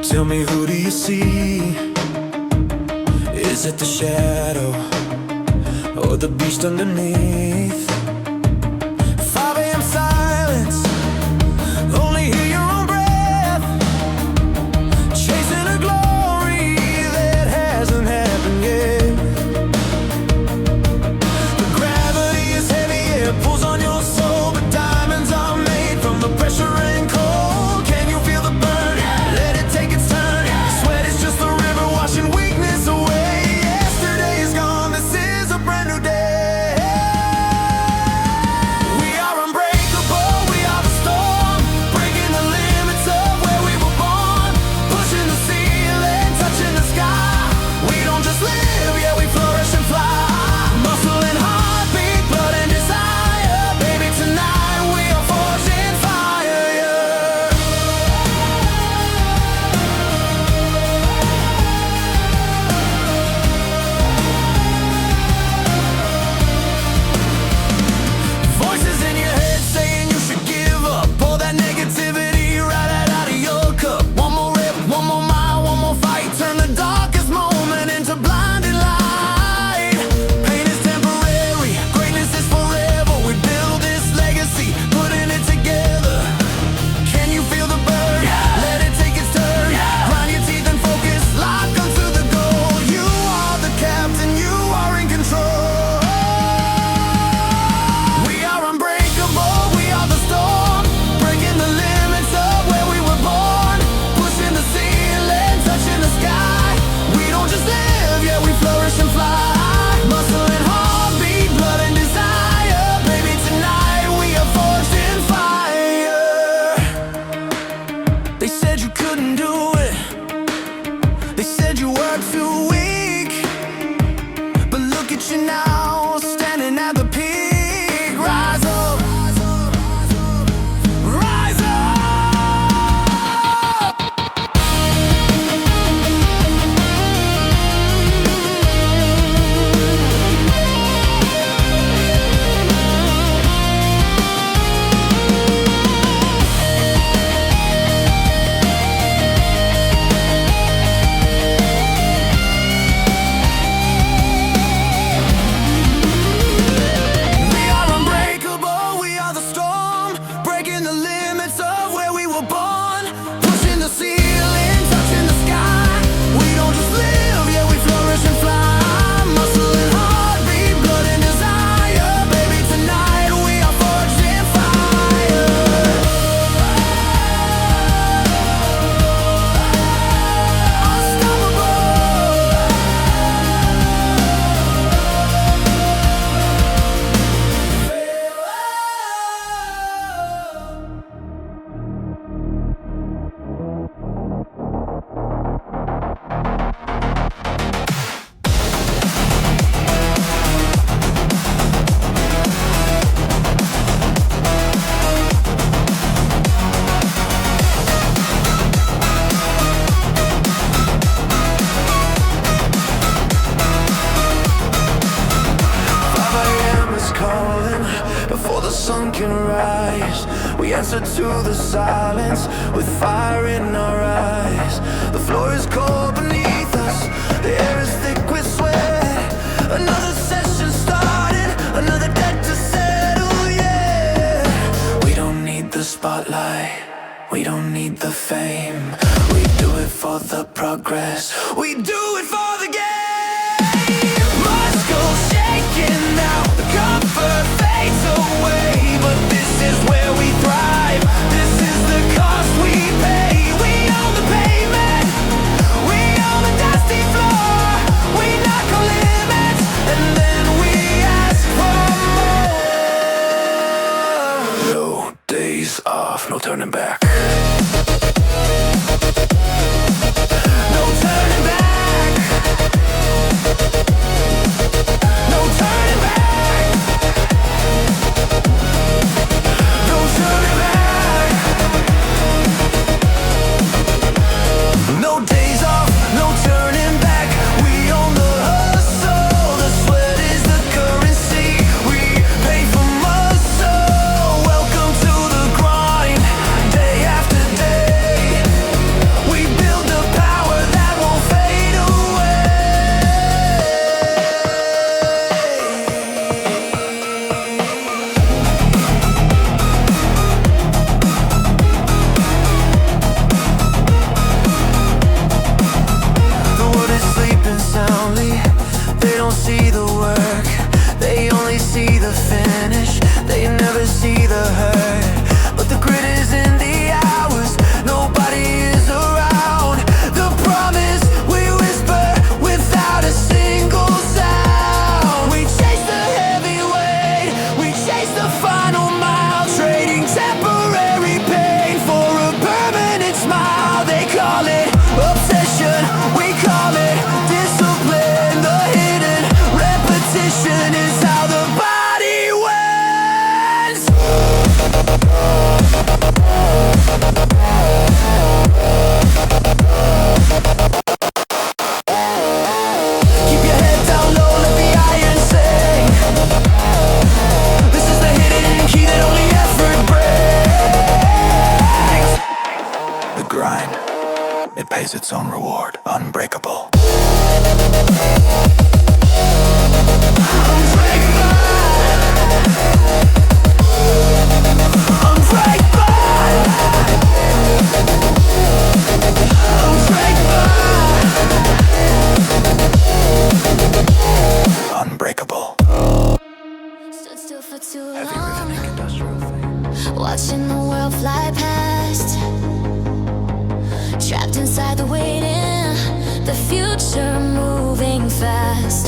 Tell me, who do you see? Is it the shadow or the beast underneath? 5 a.m. silence, only hear your own breath, chasing a glory that hasn't happened yet. The gravity is heavy, it pulls on your soul, but diamonds are made from the pressure and cold. Can you feel the burn? Let it take its turn. Sweat is just a river washing weakness away. Yesterday is gone, this is a brand new day. We are unbreakable, we are the storm, breaking the limits of where we were born, pushing the ceiling, touching the sky. We don't just live, yeah, we flourish and fly. Muscle and heartbeat, blood and desire. Baby, tonight we are forging fire, yeah. Voices in your head saying you should give up. Pour that negativity right out of your cup. One more rip, one more mile, one more fight. Turn the darkest moment into blinding light. Pain is temporary, greatness is forever. We build this legacy, putting it together. Can you feel the burn? Let it take its turn. Grind your teeth and focus, lock onto the goal. You are the captain, you are in control. We are unbreakable, we are the storm, breaking the limits of where we were born, pushing the ceiling, touching the sky. We don't just live, yeah, we flourish and fly. Muscle and heartbeat, blood and desire. Baby, tonight we are forged in fire. They said you couldn't do it, they said you were too weak, but look at you now, standing at the peak. Rise up, rise up. We are unbreakable, we are the storm, breaking the limits of where we were born, pushing the ceiling, touching the sky. We don't just live, yeah, we flourish and fly. Muscle and heartbeat, blood and desire. Baby, tonight we are forged in fire. Before the sun can rise, we answer to the silence with fire in our eyes. The floor is cold beneath us, the air is thick with sweat. Another session started, another debt to settle, yeah. We don't need the spotlight, we don't need the fame. We do it for the progress, we do it for the game. Must go shaking now, the comfort fades away, but this is where we thrive. This is the cost we pay. We own the pavement, we own the dusty floor. We knock on limits and then we ask for more. No days off, no turning back. No turning back. No turning back. No turning back. is its own reward, unbreakable. Unbreakable. Stood still for too long, watching the world fly past, trapped inside the waiting, the future moving fast.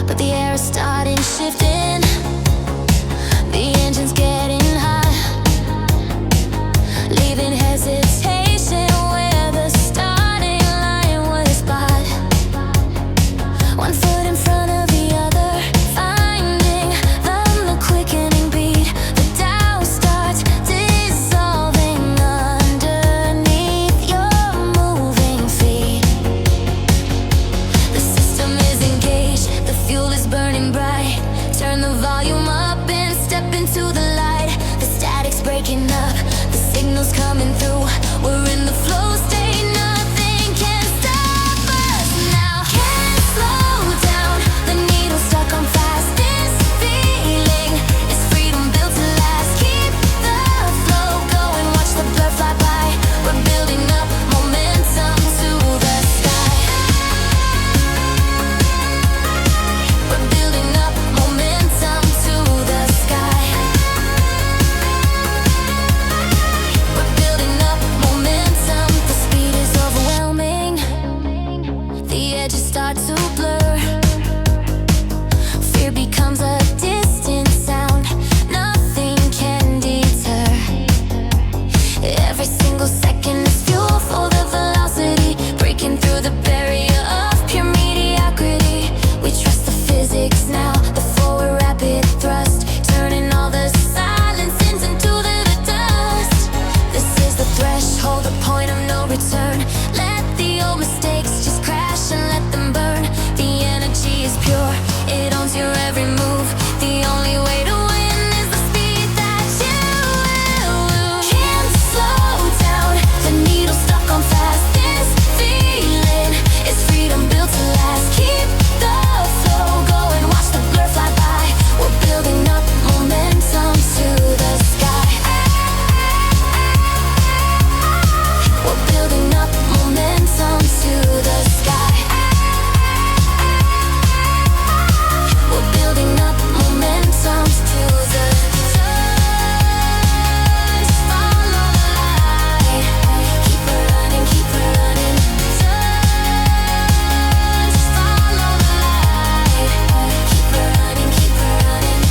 But the air is starting shifting, the engine's getting hot, leaving hesitation where the starting line was spot. One foot in front of the other, finding the quickening beat. The doubt starts dissolving underneath your moving feet. The system is engaged, the fuel is burning bright. Turn the volume up and step into the light. The static's breaking up, the signal's coming through. We're in the flow state, nothing can stop us now. Can't slow down, the needle stuck on fast. This feeling is freedom built to last. Keep the flow going, watch the blur fly by. We're building up momentum to the sky. We're building up momentum to the sky. We're building up momentum, the speed is overwhelming. The edges start to blur. Fear becomes a distant sound, nothing can deter. Every single second is fuel for the velocity, breaking through the barrier of pure mediocrity. We trust the physics now, the forward rapid thrust, turning all the silence into the dust. This is the threshold, the point of no return. Let the old mistakes just crash and let them burn. The energy is pure, it owns your every move. The only way to win is the speed that you will lose. Can't slow down, the needle stuck on fast. This feeling is freedom built to last. Keep the flow going, watch the blur fly by. We're building up momentum to the sky. We're building up momentum to the sky. We're building up momentum to the touch. Follow the light. Keep it running, keep it running. Touch. Follow the light. Keep it running, keep it running.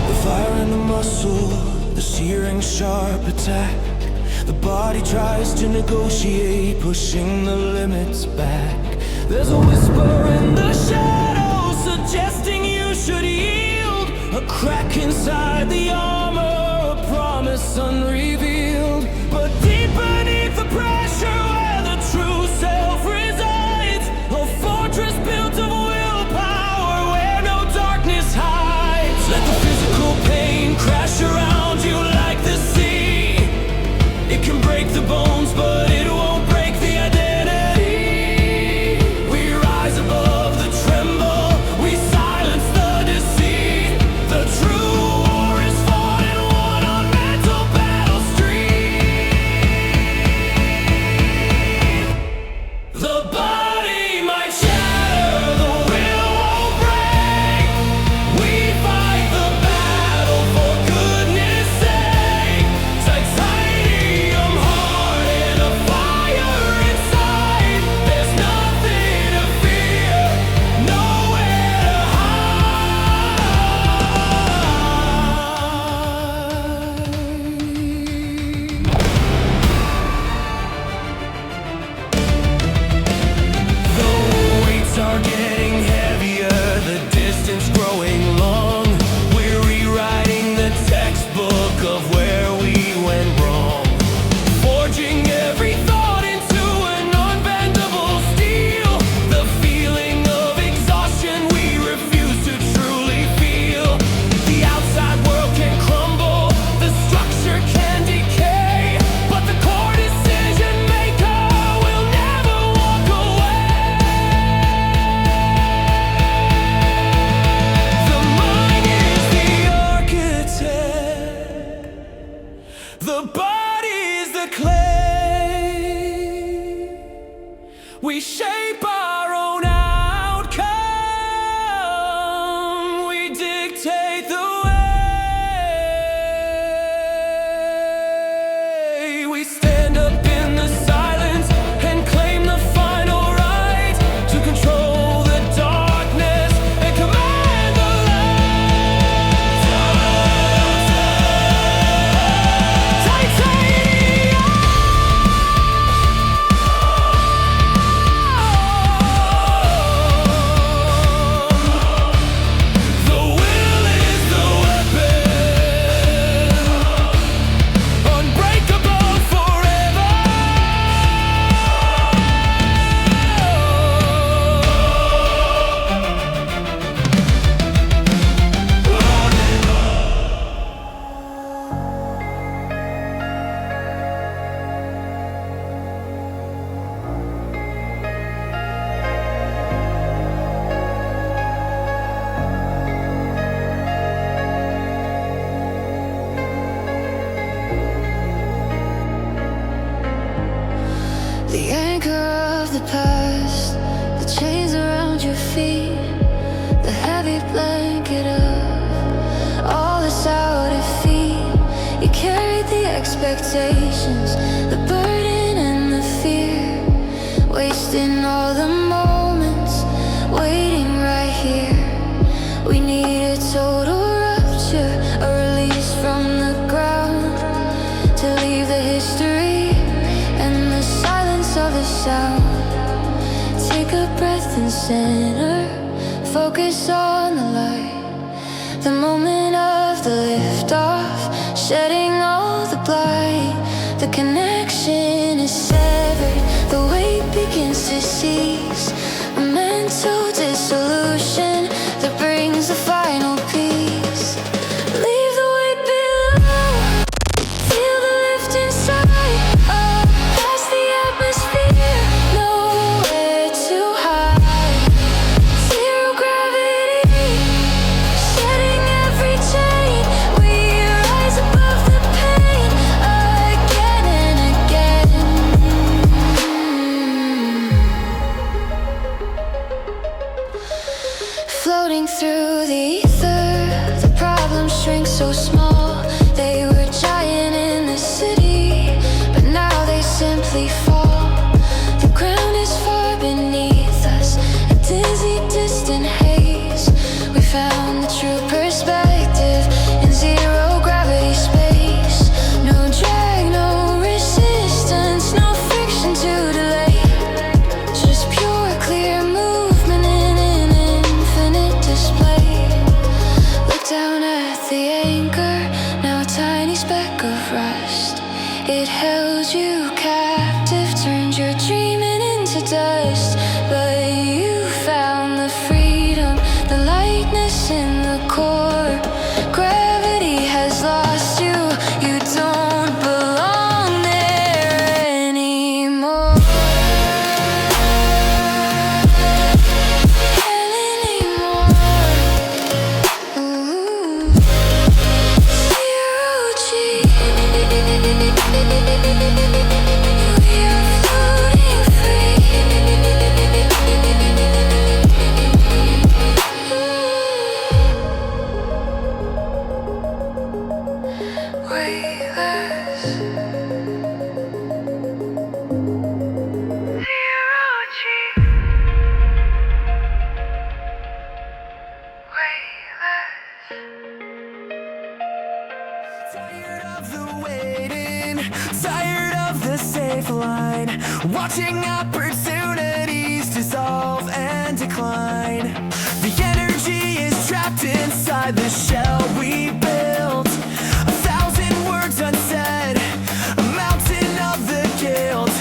The fire in the muscle, the searing sharp attack. The body tries to negotiate, pushing the limits back. There's a whisper in the shadows suggesting you should yield. A crack inside the armor, a promise unrevealed. But deep beneath the pressure where the true self resides, a fortress built of willpower where no darkness hides. Let the physical pain crash around you like the sea. It can break the bones, but it won't break the identity. We rise above the tremble, we silence the deceit. anchor of the past, the chains around your feet, the heavy blanket of all that's out of feet. You carried the expectations, the burden and the fear, wasting all the moments, waiting right here. We need a total rupture, a release from the ground, to leave the history and the silence of the sound. Take a breath and center, focus on the light, the moment of the liftoff, shedding all the blight. The connection is severed, the weight begins to cease, a mental dissolution that brings the final peace. Leave the weight below, feel the lift inside, up past the atmosphere, nowhere to hide. Zero gravity, shedding every chain. We rise above the pain again and again. Floating through the ether, the problems shrink so small. They were giant in the city, but now they simply fall. The ground is far beneath us, a dizzy, distant haze. We found the true perspective in zero gravity space. No drag, no resistance, no friction to delay. Just pure, clear movement in an infinite display. Look down at the anchor, now a tiny speck of rust. It held you captive, turned your dreaming into dust. But you found the freedom, the lightness in the core. Gravity has lost you, you don't belong there anymore. Anymore. Ooh. Zero G. We are floating free. Weightless. Zero G. Weightless. Tired of the waiting, tired of the safe line, watching opportunities dissolve and decline. The energy is trapped inside the shell we built. A thousand words unsaid, a mountain of the guilt.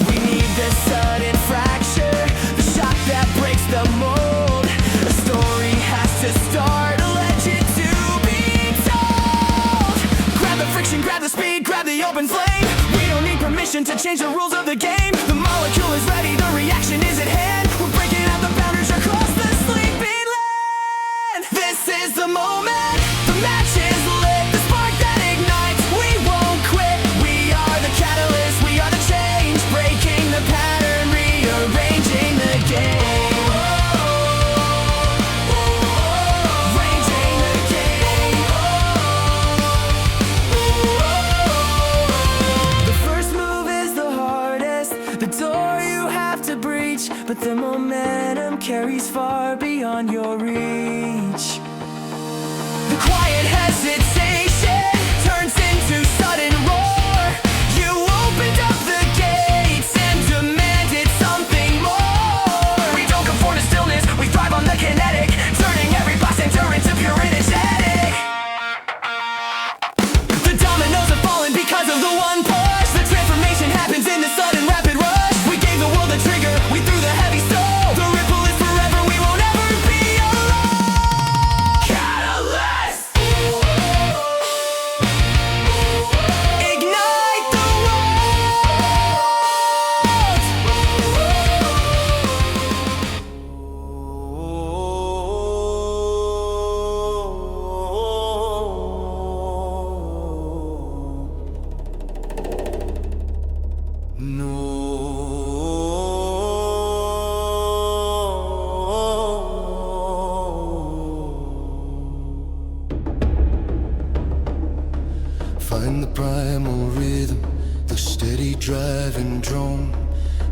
We need the sudden fracture, the shock that breaks the mold. A story has to start, a legend to be told. Grab the friction, grab the speed, grab the open flame. We don't need permission to change the rules of the game. The molecule is ready, the reaction is at hand. We're breaking out the boundaries across the sleeping land. This is the moment, the match is lit, the spark that ignites. We won't quit, we are the catalyst, we are the change. Breaking the pattern, rearranging the game. Arranging the game. The first move is the hardest, the door you have to breach, but the momentum carries far beyond your reach. The quiet hesitation turns into sudden roar. You opened up the gates and demanded something more. We don't conform to stillness, we thrive on the kinetic, turning every box center into pure energetic. The dominoes have fallen because of the one push. The transformation happens in the sudden rapid rush. We gave the world a trigger, we threw the heavy soul. The ripple is forever, we won't ever be alone. Find the primal rhythm, the steady driving drone,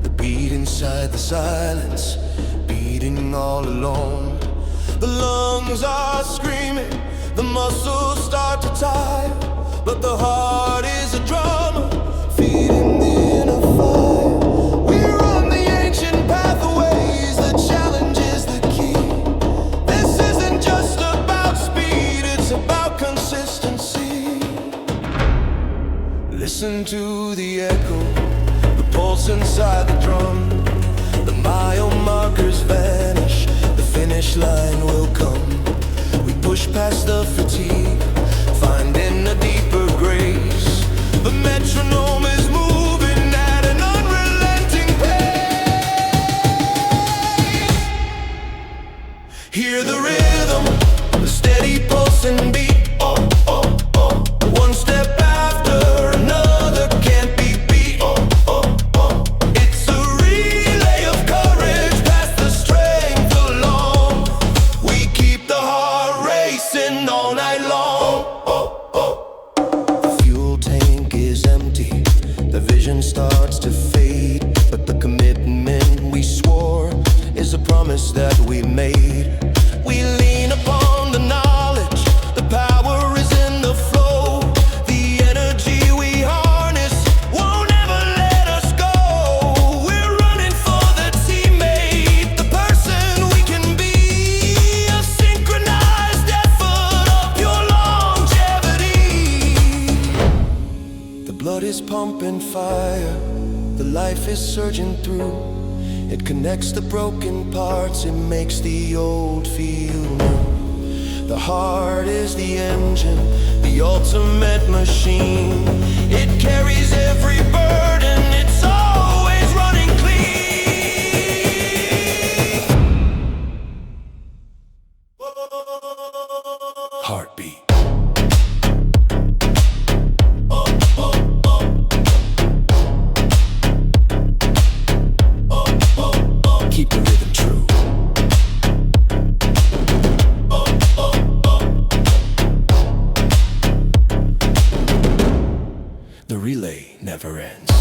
the beat inside the silence, beating all alone. The lungs are screaming, the muscles start to tire, but the heart is a drummer, feeding the inner fire. We're on the ancient pathways, the challenge is the key. This isn't just about speed, it's about consistency. Listen to the echo, the pulse inside the drum. The mile markers vanish, the finish line will come. We push past the fatigue, finding a deeper grace. The metronome is moving at an unrelenting pace. Hear the rhythm, the steady pulsing beat. One step after another can't be beat. It's a relay of courage past the strength alone. We keep the heart racing all night long. The fuel tank is empty, the vision starts to fade, but the commitment we swore is a promise that we made. We lean upon the knowledge, the power is in the flow. The energy we harness won't ever let us go. We're running for the teammate, the person we can be. A synchronized effort of pure longevity. The blood is pumping fire, the life is surging through. It connects the broken parts, it makes the old feel new. The heart is the engine, the ultimate machine. It carries every burden, it's always running clean. Heartbeat. Keep the rhythm true. The relay never ends.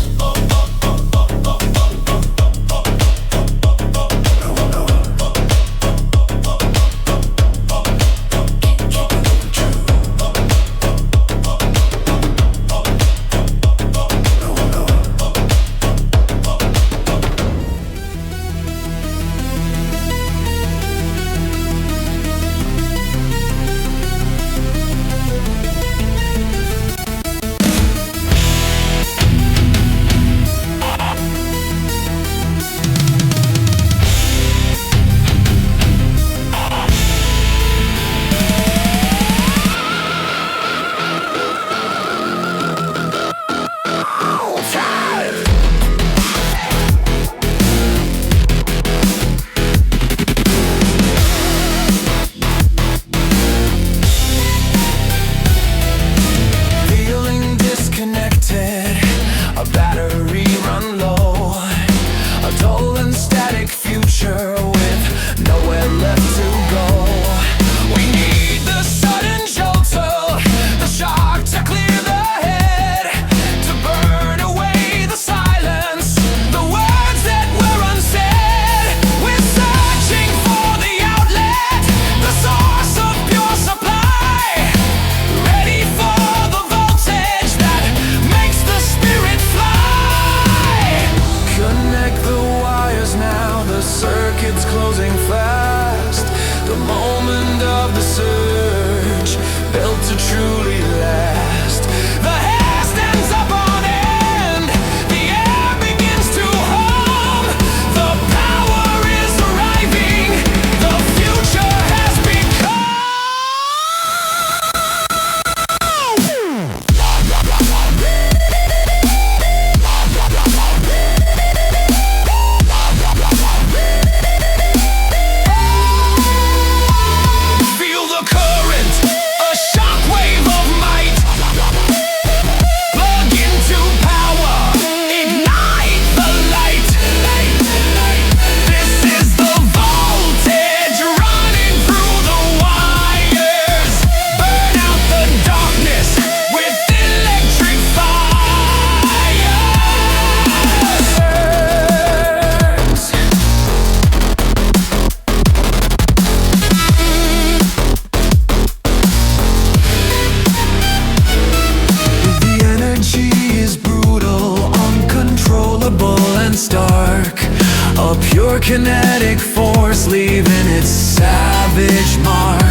A pure kinetic force leaving its savage mark.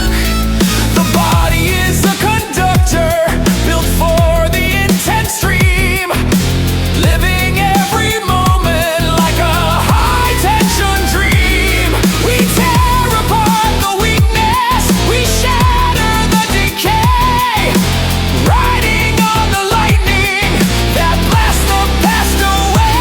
The body is a conductor built for the intense stream, living every moment like a high-tension dream. We tear apart the weakness, we shatter the decay, riding on the lightning that blasts the past away.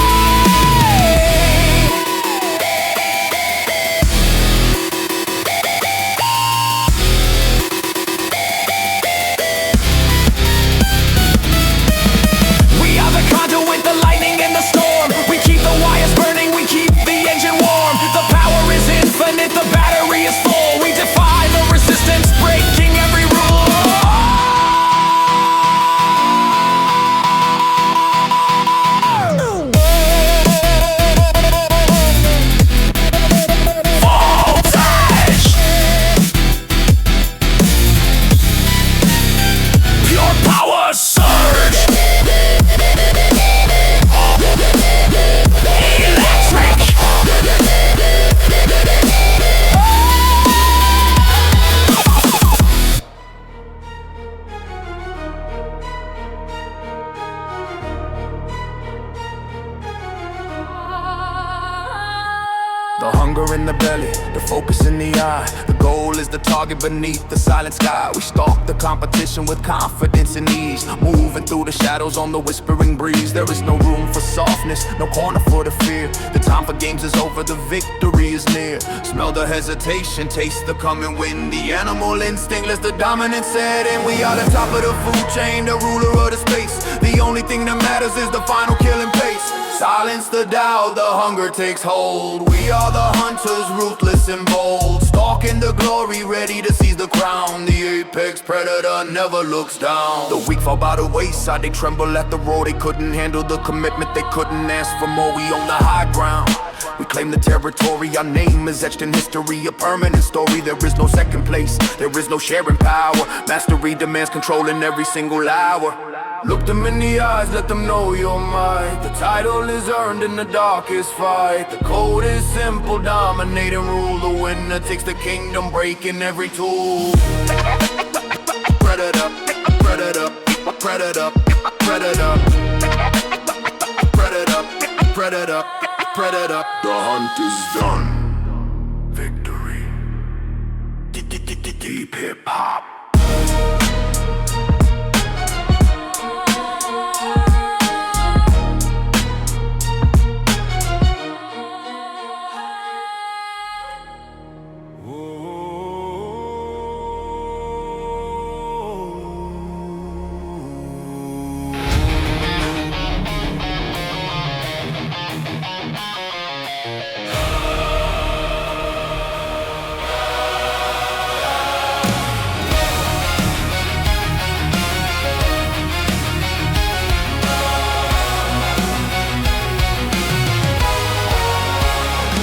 We are the conduit, the lightning and the storm. We keep the wires burning, we keep the engine warm. The power is infinite, the battery is full. We defy the resistance, breaking every rule. Voltage! Pure power surge! Electric! The hunger in the belly, the focus in the eye. The goal is the target beneath the silent sky. We stalk the competition with confidence and ease, moving through the shadows on the whispering breeze. There is no room for softness, no corner for the fear. The time for games is over, the victory is near. Smell the hesitation, taste the coming wind. The animal instinct lets the dominance set in. We are the top of the food chain, the ruler of the space. The only thing that matters is the final killing pace. Silence the doubt, the hunger takes hold. We are the hunters, ruthless and bold, stalking the glory, ready to seize the crown. The apex predator never looks down. The weak fall by the wayside, they tremble at the roar. They couldn't handle the commitment, they couldn't ask for more. We own the high ground, we claim the territory. Our name is etched in history, a permanent story. There is no second place, there is no sharing power. Mastery demands control in every single hour. Look them in the eyes, let them know your might. The title is earned in the darkest fight. The code is simple, dominate and rule. The winner takes the kingdom, breaking every tool. Predator, predator, predator, predator, predator, predator, predator. The hunt is done. Victory. Deep hip hop.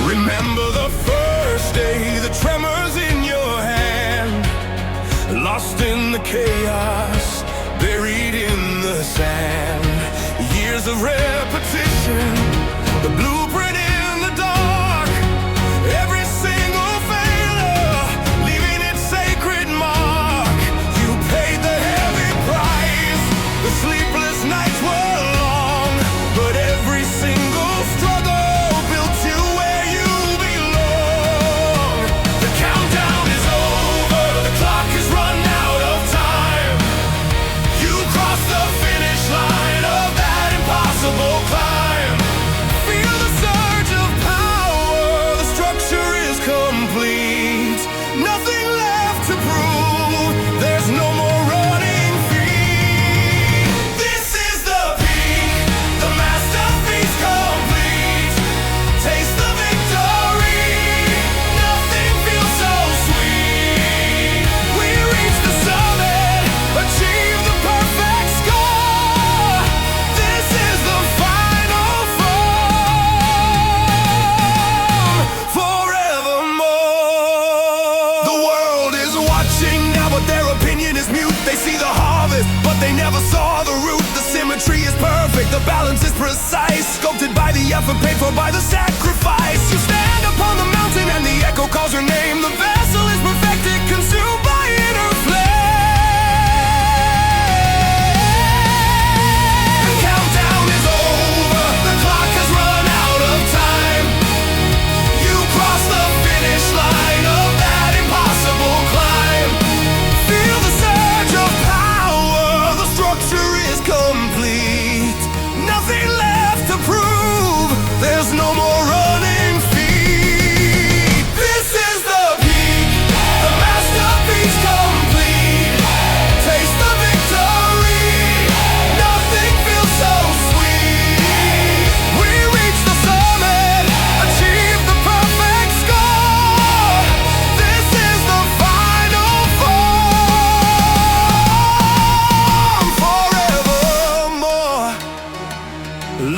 Remember the first day, the tremors in your hand, lost in the chaos, buried in the sand. Years of repetition, the blueprint in the dark, every single failure, leaving its sacred mark. You paid the heavy price, the sleepless nights were long, but every single struggle built you where you belong. The countdown is over, the clock has run out of time. You crossed the finish line of that impossible climb. Feel the surge of power, the structure is complete. Nothing left to prove, there's no more running free. This is the peak, the masterpiece complete. Taste the victory, nothing feels so sweet. We reached the summit, achieved the perfect score. This is the final form, forevermore. The world is watching now, but their opinion is mute. They see the harvest, but they never saw the root. The symmetry is perfect, the balance is precise, sculpted by the effort, paid for by the sacrifice. You calls your name. The vessel is perfected, consumed by inner flame. The countdown is over, the clock has run out of time. You cross the finish line of that impossible climb. Feel the surge of power, the structure is complete. Nothing left to prove, there's no more running feet. This is the peak, the masterpiece complete. Taste the victory, nothing feels so sweet. We reach the summit, achieve the perfect score. This is the final form, forevermore.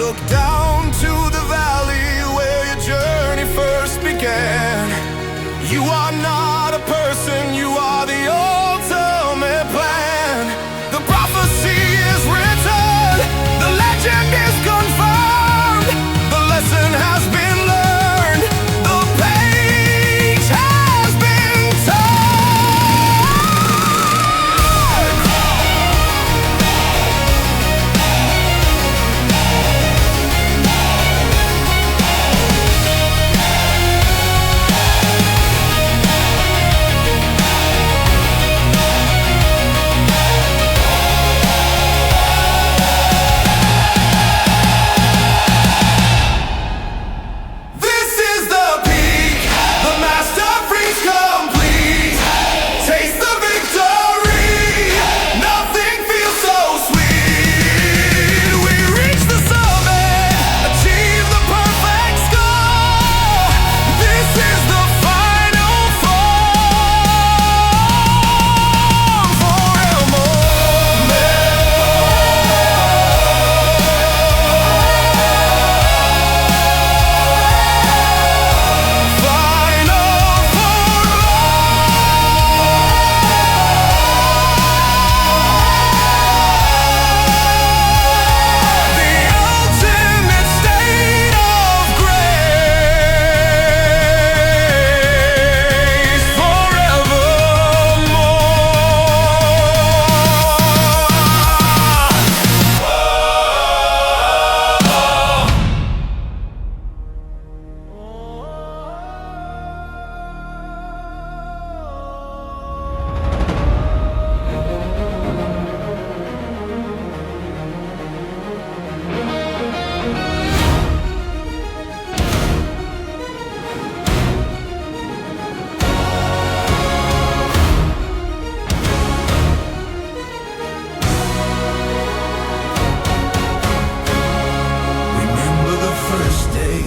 Look down to the valley where your journey first began. You are not a person, you are the ultimate plan. The prophecy is written, the legend is confirmed. The lesson has been learned, the page has been turned. This is the peak, the masterpiece complete. Taste the victory, nothing feels so sweet. We reach the summit, achieve the perfect score. This is the final form, forevermore. Final form. The ultimate state of grace, Remember the first day,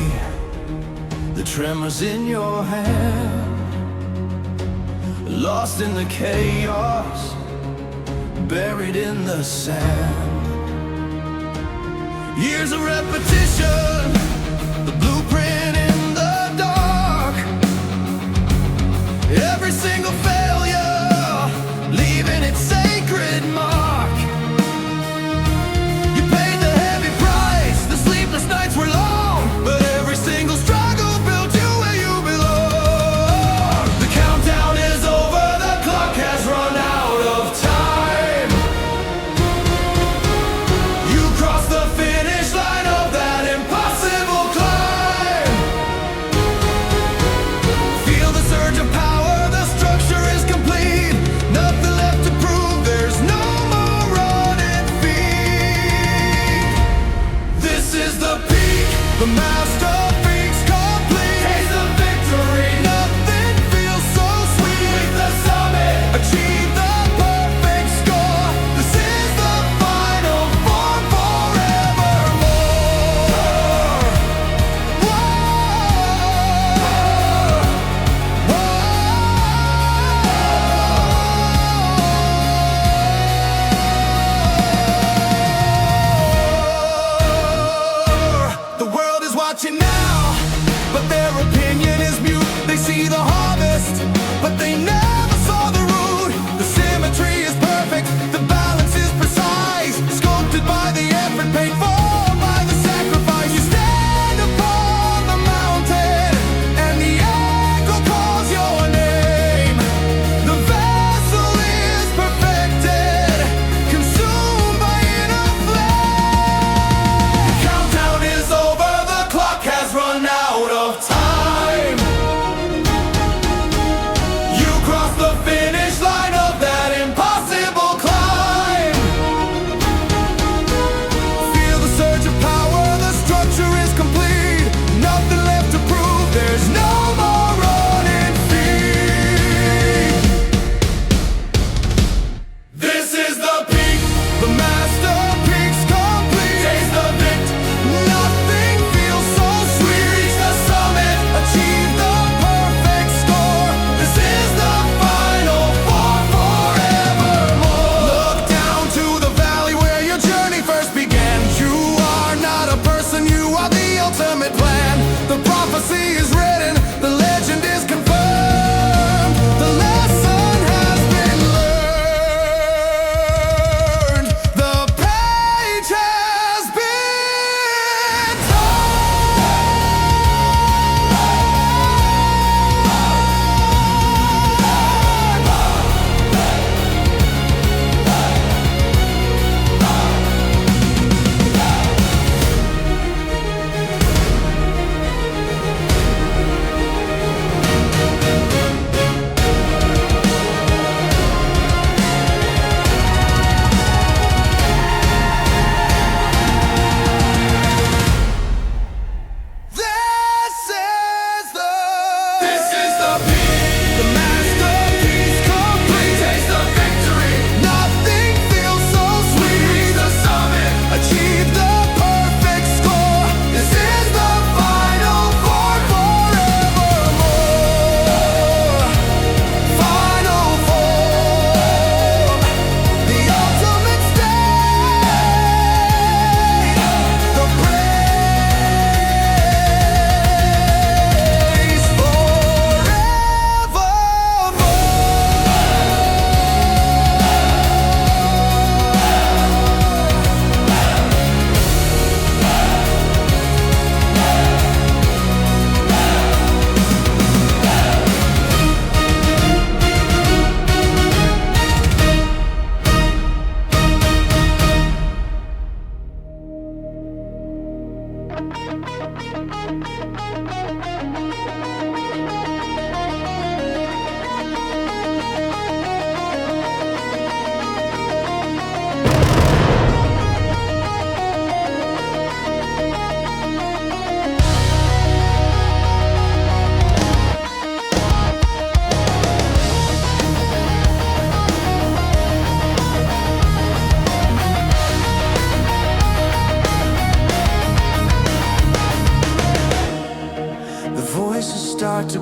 the tremors in your hand, lost in the chaos, buried in the sand. Years of repetition, the blueprint in the dark. Every single failure, leaving its sacred mark. You paid the heavy price, the sleepless nights were long, but every single struggle built you where you belong. The countdown is over, the clock has run out of time. You crossed the finish line of that impossible climb.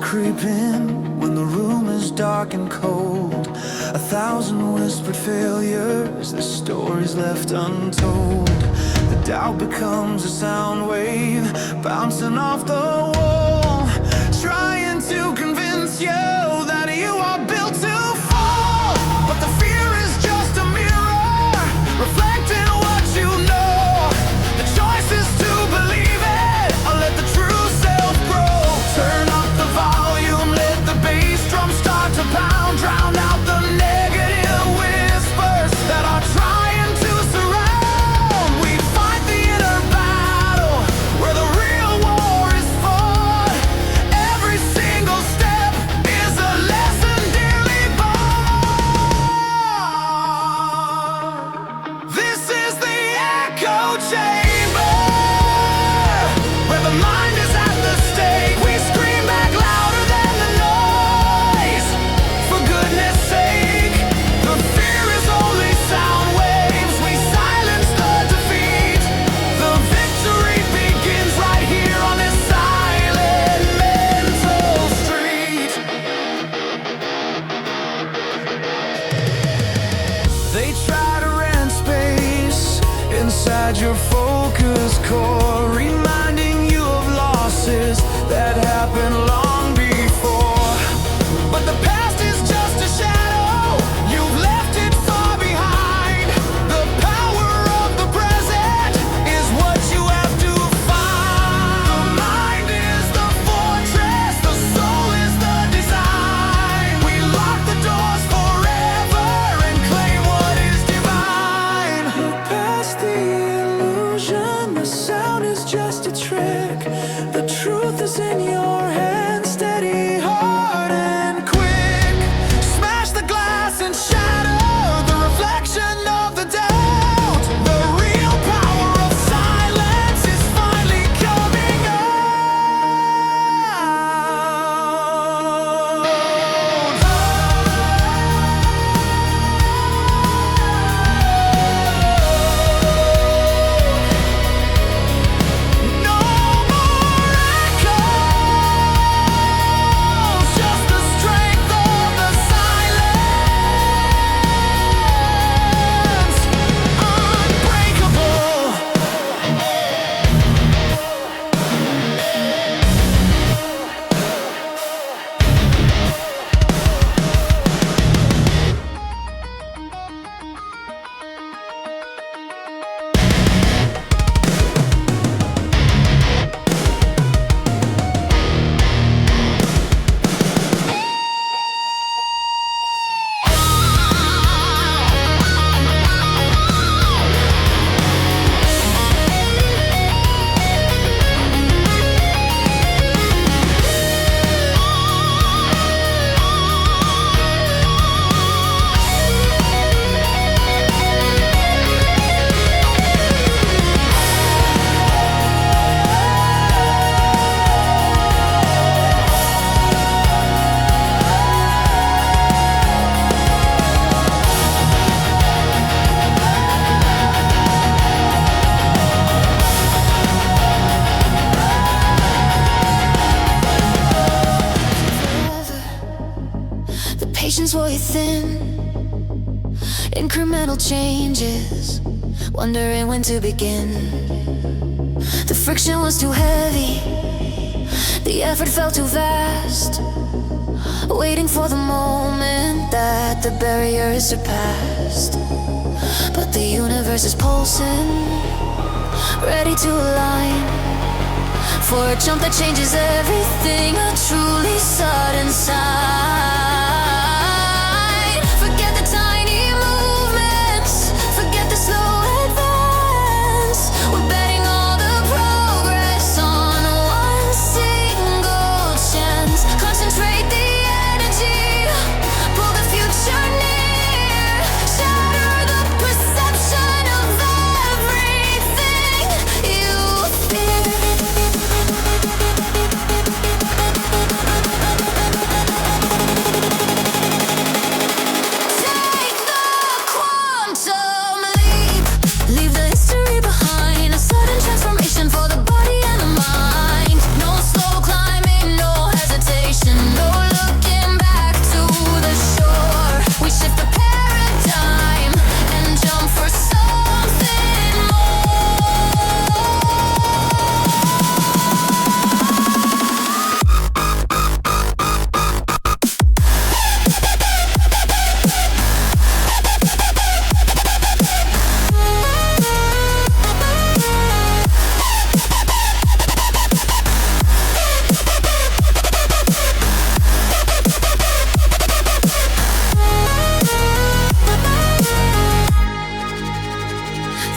creep in when the room is dark and cold. 1,000 whispered failures, the stories left untold. The doubt becomes a sound wave bouncing off the wall, trying to convince you that you are built to fall. But the fear is just a mirror reflecting what you know. The choice is to believe it or let the true self grow. Turn up the volume, let the bass drum start to pound, drown out the negative whispers that are trying to surround. We fight the inner battle where the real war is fought. Every single step is a lesson dearly bought. This is the echo chamber where the mind is at the stake. We scream back louder than the noise. For goodness sake, the fear is only sound waves. We silence the defeat. The victory begins right here on this silent mental street. They try to rent space inside your focus core, reminding you of losses that happened long before. But the past is just a shadow, you've left it far behind. The power of the present is what you have to find. The mind is the fortress, the soul is the design. We lock the doors forever and claim what is divine. Look past the illusion, the sound is just a trick. The truth is in your hands, steady, hard and quick. Smash the glass and shatter the reflection of the doubt. The real power of silence is finally coming out. No more echoes, just the strength of the silence. Unbreakable. The patience wore you thin. Incremental changes, wondering when to begin. The friction was too heavy, the effort felt too vast. Waiting for the moment that the barrier is surpassed. But the universe is pulsing, ready to align for a jump that changes everything. A truly sudden sign. Forget the tiny movements, forget the slow advance. We're betting all the progress on one single chance. Concentrate the energy, pull the future near, shatter the perception of everything you fear.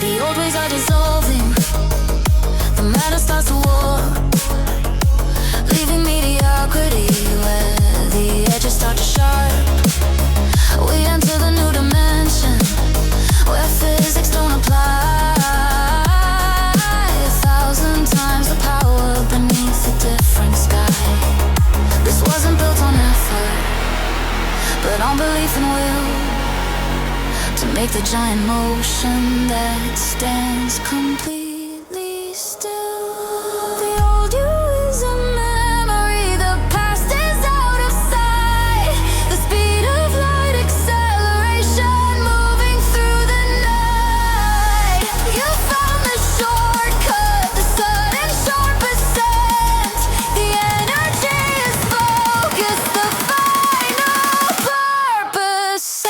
The old ways are dissolving. The matter starts to war, leaving mediocrity where the edges start to sharp. We enter the new dimension where physics don't apply. 1,000 times the power beneath a different sky. This wasn't built on effort, but on belief and will, to make the giant motion that stands completely still. The old you is a memory, the past is out of sight. The speed of light, acceleration, moving through the night. You found the shortcut, the sudden sharp ascent. The energy is focused, the final purpose.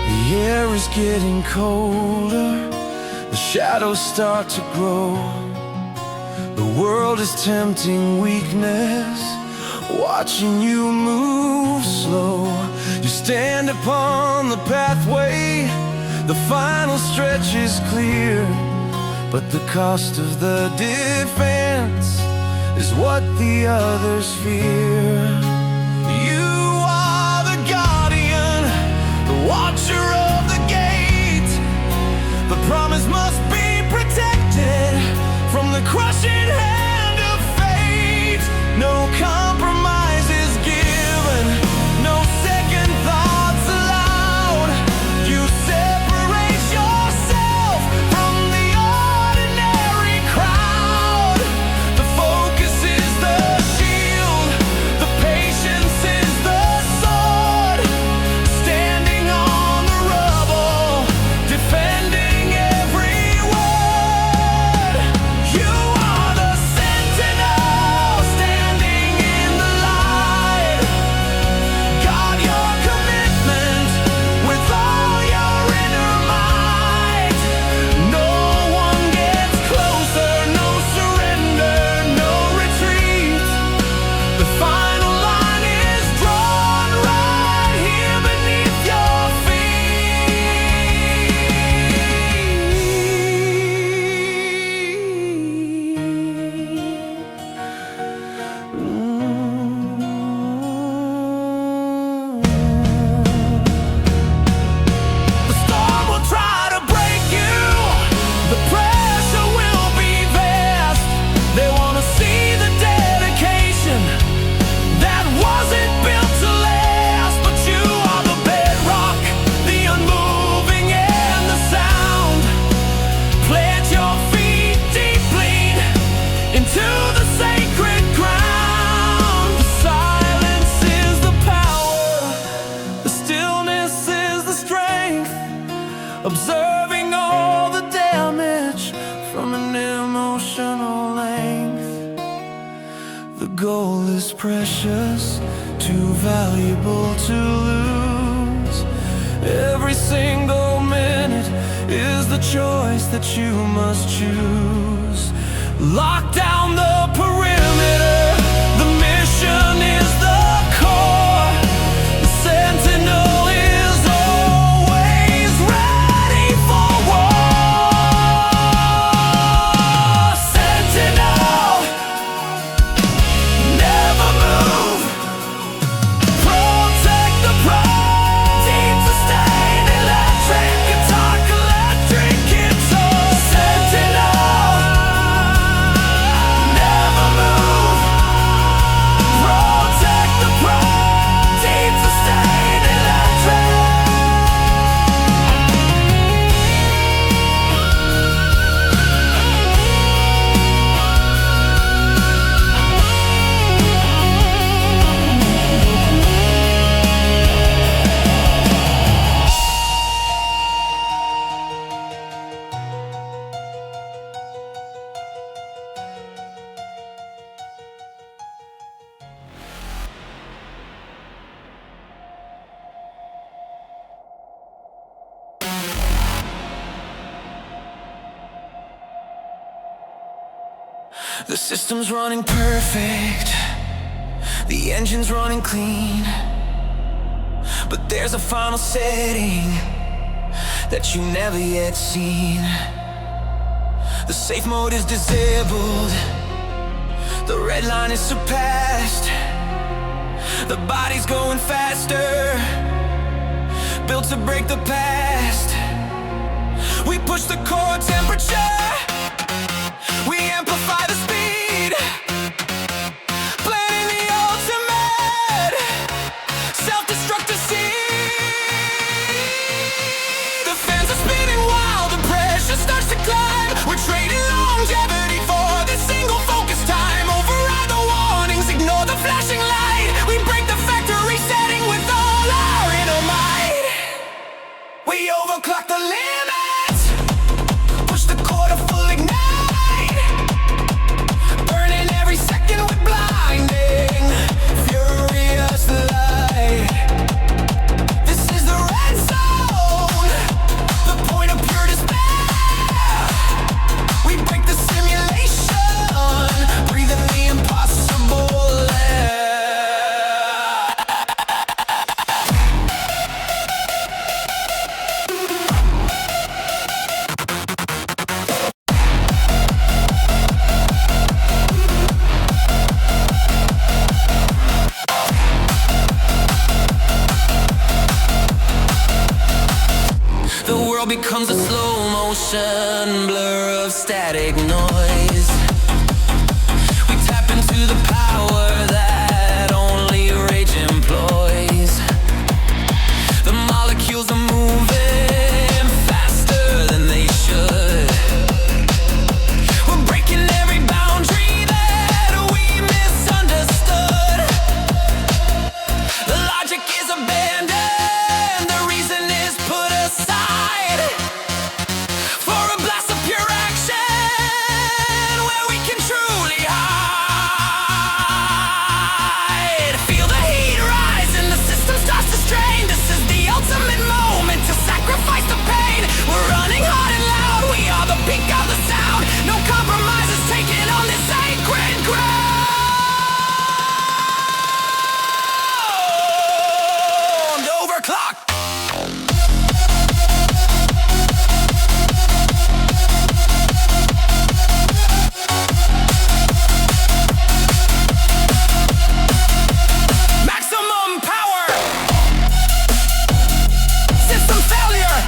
The air is getting colder, the shadows start to grow. The world is tempting weakness, watching you move slow. You stand upon the pathway, the final stretch is clear, but the cost of the defense is what the others fear. You are the guardian, the watcher of the gate. The promise must be protected from the crushing hand of fate. No compromise is given, no second thoughts allowed. You separate yourself from the ordinary crowd. The focus is the shield, the patience is the sword. Standing on the rubble, defending every word. You are the sentinel, standing in the light. Guard your commitment with all your inner might. No one gets closer, no surrender, no retreat. The final line is drawn right here beneath your feet. The storm will try to break you, the pressure will be vast. They wanna see the dedication that wasn't built to last. But you are the bedrock, the unmoving and the sound. Plant your feet deeply into the sacred ground. The silence is the power, the stillness is the strength. Observing all the damage from an emotional length. The goal is precious, too valuable to lose. Every single minute is the choice that you must choose. Lock down the perimeter, the mission is the core. The sentinel is always ready for war. Sentinel, never move. Protect the pride, deep sustained electric guitar, electric guitar. Sentinel, The system's running perfect, the engine's running clean, but there's a final setting that you never yet seen. The safe mode is disabled, the red line is surpassed, the body's going faster, built to break the past. We push the core temperature, we amplify the speed, planning the ultimate self-destructive seed. The fans are spinning wild, the pressure starts to climb. We're trading longevity for this single focus time. Override the warnings, ignore the flashing light. We break the factory setting with all our inner might. We overclock the limits, push the core to full ignite, burning every second with blinding, furious light. This is the red zone, the point of pure despair. We break the simulation, breathing the impossible air. The world becomes a slow motion blur of static noise. We tap into the power that only rage employs. The molecules are moving faster than they should. We're breaking every boundary that we misunderstood. The logic is abandoned, the reason is put aside for a blast of pure action where we can truly hide. Feel the heat rise and the system starts to strain. This is the ultimate moment to sacrifice the pain. We're running hard and loud, we are the peak of the sound. No compromises taken on this sacred ground. Overclock. Maximum power. System failure.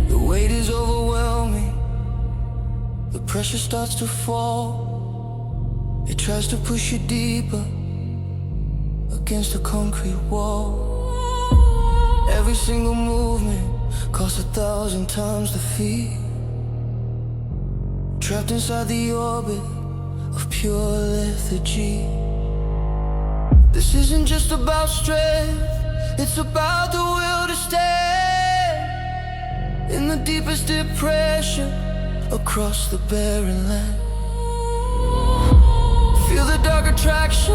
The weight is overwhelming, the pressure starts to fall. It tries to push you deeper against a concrete wall. Every single movement costs 1,000 times the fee. Trapped inside the orbit of pure lethargy. This isn't just about strength, it's about the will to stand in the deepest depression across the barren land. Feel the dark attraction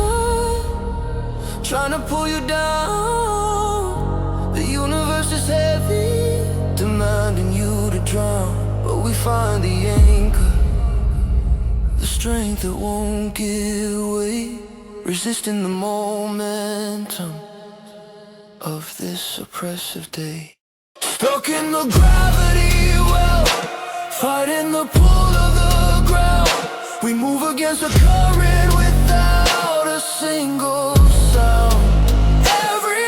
trying to pull you down. The universe is heavy, demanding you to drown. But we find the anchor, the strength that won't give way, resisting the momentum of this oppressive day. Stuck in the gravity well, fighting the pull of the ground. We move against the current without a single sound. Every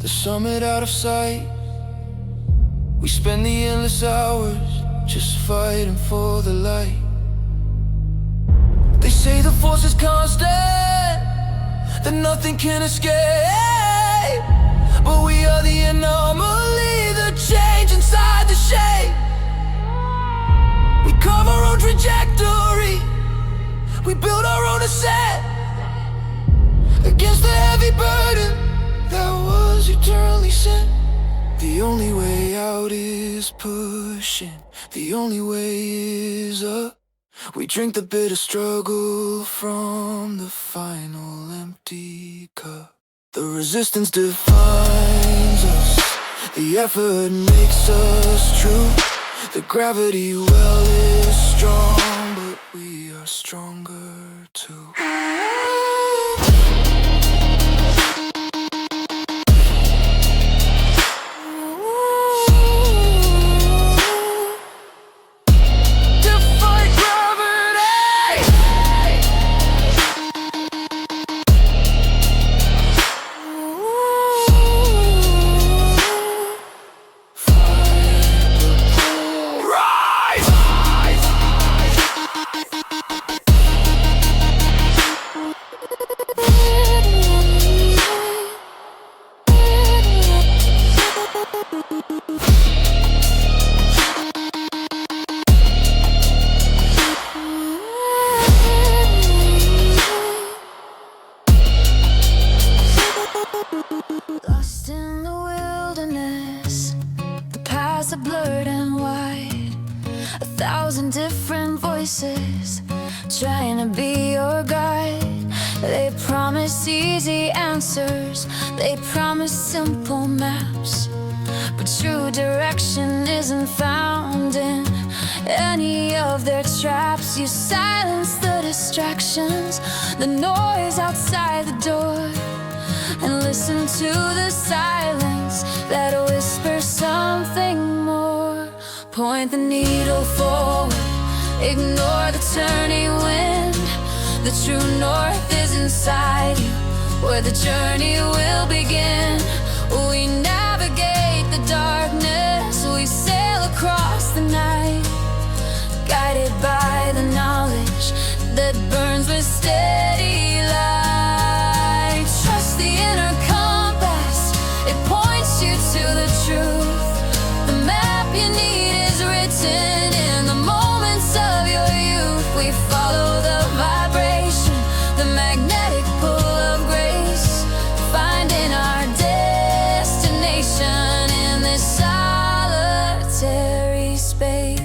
the summit out of sight. We spend the endless hours just fighting for the light. They say the force is constant, that nothing can escape. But we are the anomaly, the change inside the shape. We carve our own trajectory, we build our own ascent. Against the heavy burden that was eternally sent. The only way out is pushing, the only way is up. We drink the bitter struggle from the final empty cup. The resistance defines us, the effort makes us true. The gravity well is strong, but we are stronger too. Lost in the wilderness, the paths are blurred and wide. 1,000 different voices trying to be your guide. They promise easy answers, they promise simple maps. But true direction isn't found in any of their traps. You silence the distractions, the noise outside the door, and listen to the silence that whispers something more. Point the needle forward, ignore the turning wind. The true north is inside you, where the journey will begin. We navigate the darkness, we sail across the night, guided by the knowledge that burns with steady light. Trust the inner compass, it points you to the truth. The map you need is written in the moments of your youth. We follow the vibration, the magnetic pull of grace, finding our destination in this solitary space.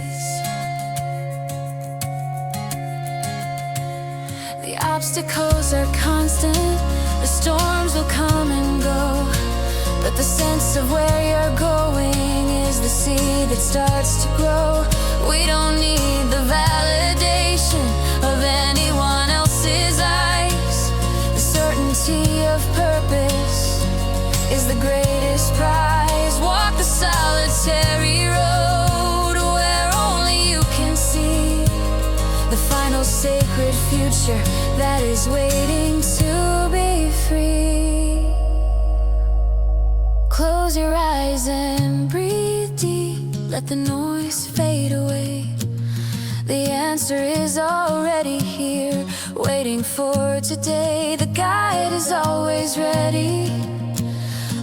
The obstacles are constant, the storms will come and go, but the sense of where you're going is the seed that starts to grow. We don't need the validation of anyone else's eyes. The certainty of purpose is the greatest prize. Walk the solitary road where only you can see the final sacred future that is waiting to be free. Close your eyes and breathe deep, let the noise fade away. The answer is already here, waiting for today. The guide is always ready,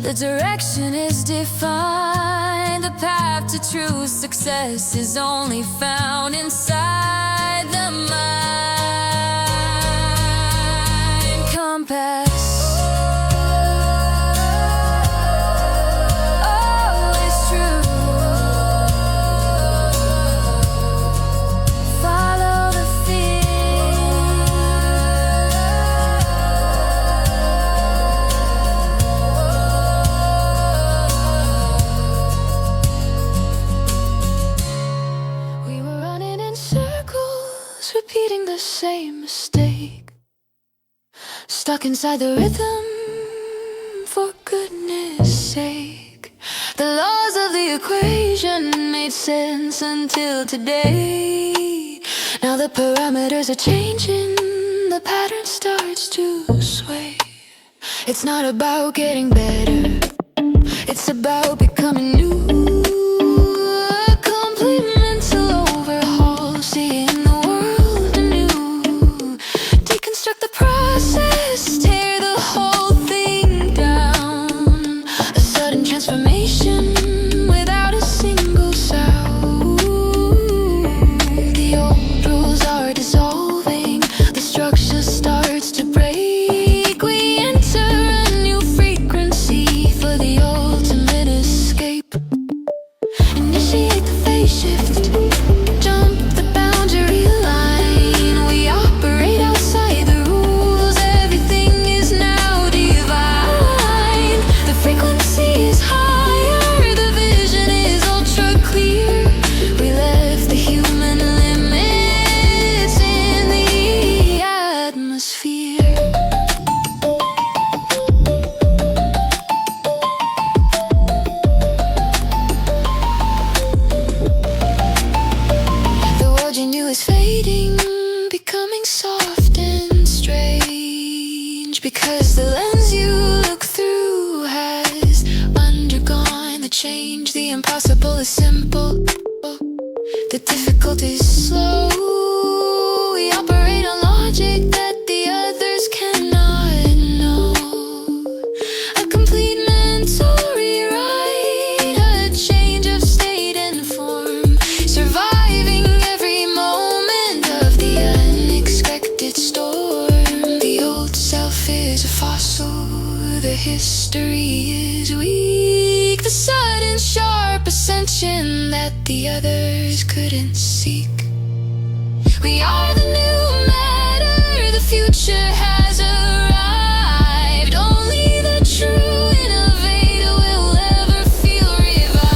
the direction is defined. The path to true success is only found inside the mind compass. Always true. Follow the We were running in circles, repeating the same mistake. Stuck inside the rhythm, for goodness sake. The laws of the equation made sense until today. Now the parameters are changing, the pattern starts to sway. It's not about getting better, It's about becoming new. A complete mental overhaul, seeing the world anew. Deconstruct the process, tear the whole thing down. A sudden transformation without a single sound. The old rules are dissolving, the structure starts to break. We enter a new frequency for the ultimate escape. Initiate the phase shift, jump the boundary line. We operate outside the rules, everything is now divine. The frequency is higher, the vision is ultra clear. We left the human limits in the atmosphere. The world you knew is fading, becoming soft and strange. Because the lens you look through has undergone the change. The impossible is simple, the difficult is slow. We operate on logic that the others cannot know. A complete mental rewrite, a change of state and form. Surviving every moment of the unexpected storm. The old self is a fossil, the history is weak. The sudden sharp ascension that the others couldn't seek. We are the new matter, the future has arrived. Only the true innovator will ever feel revived.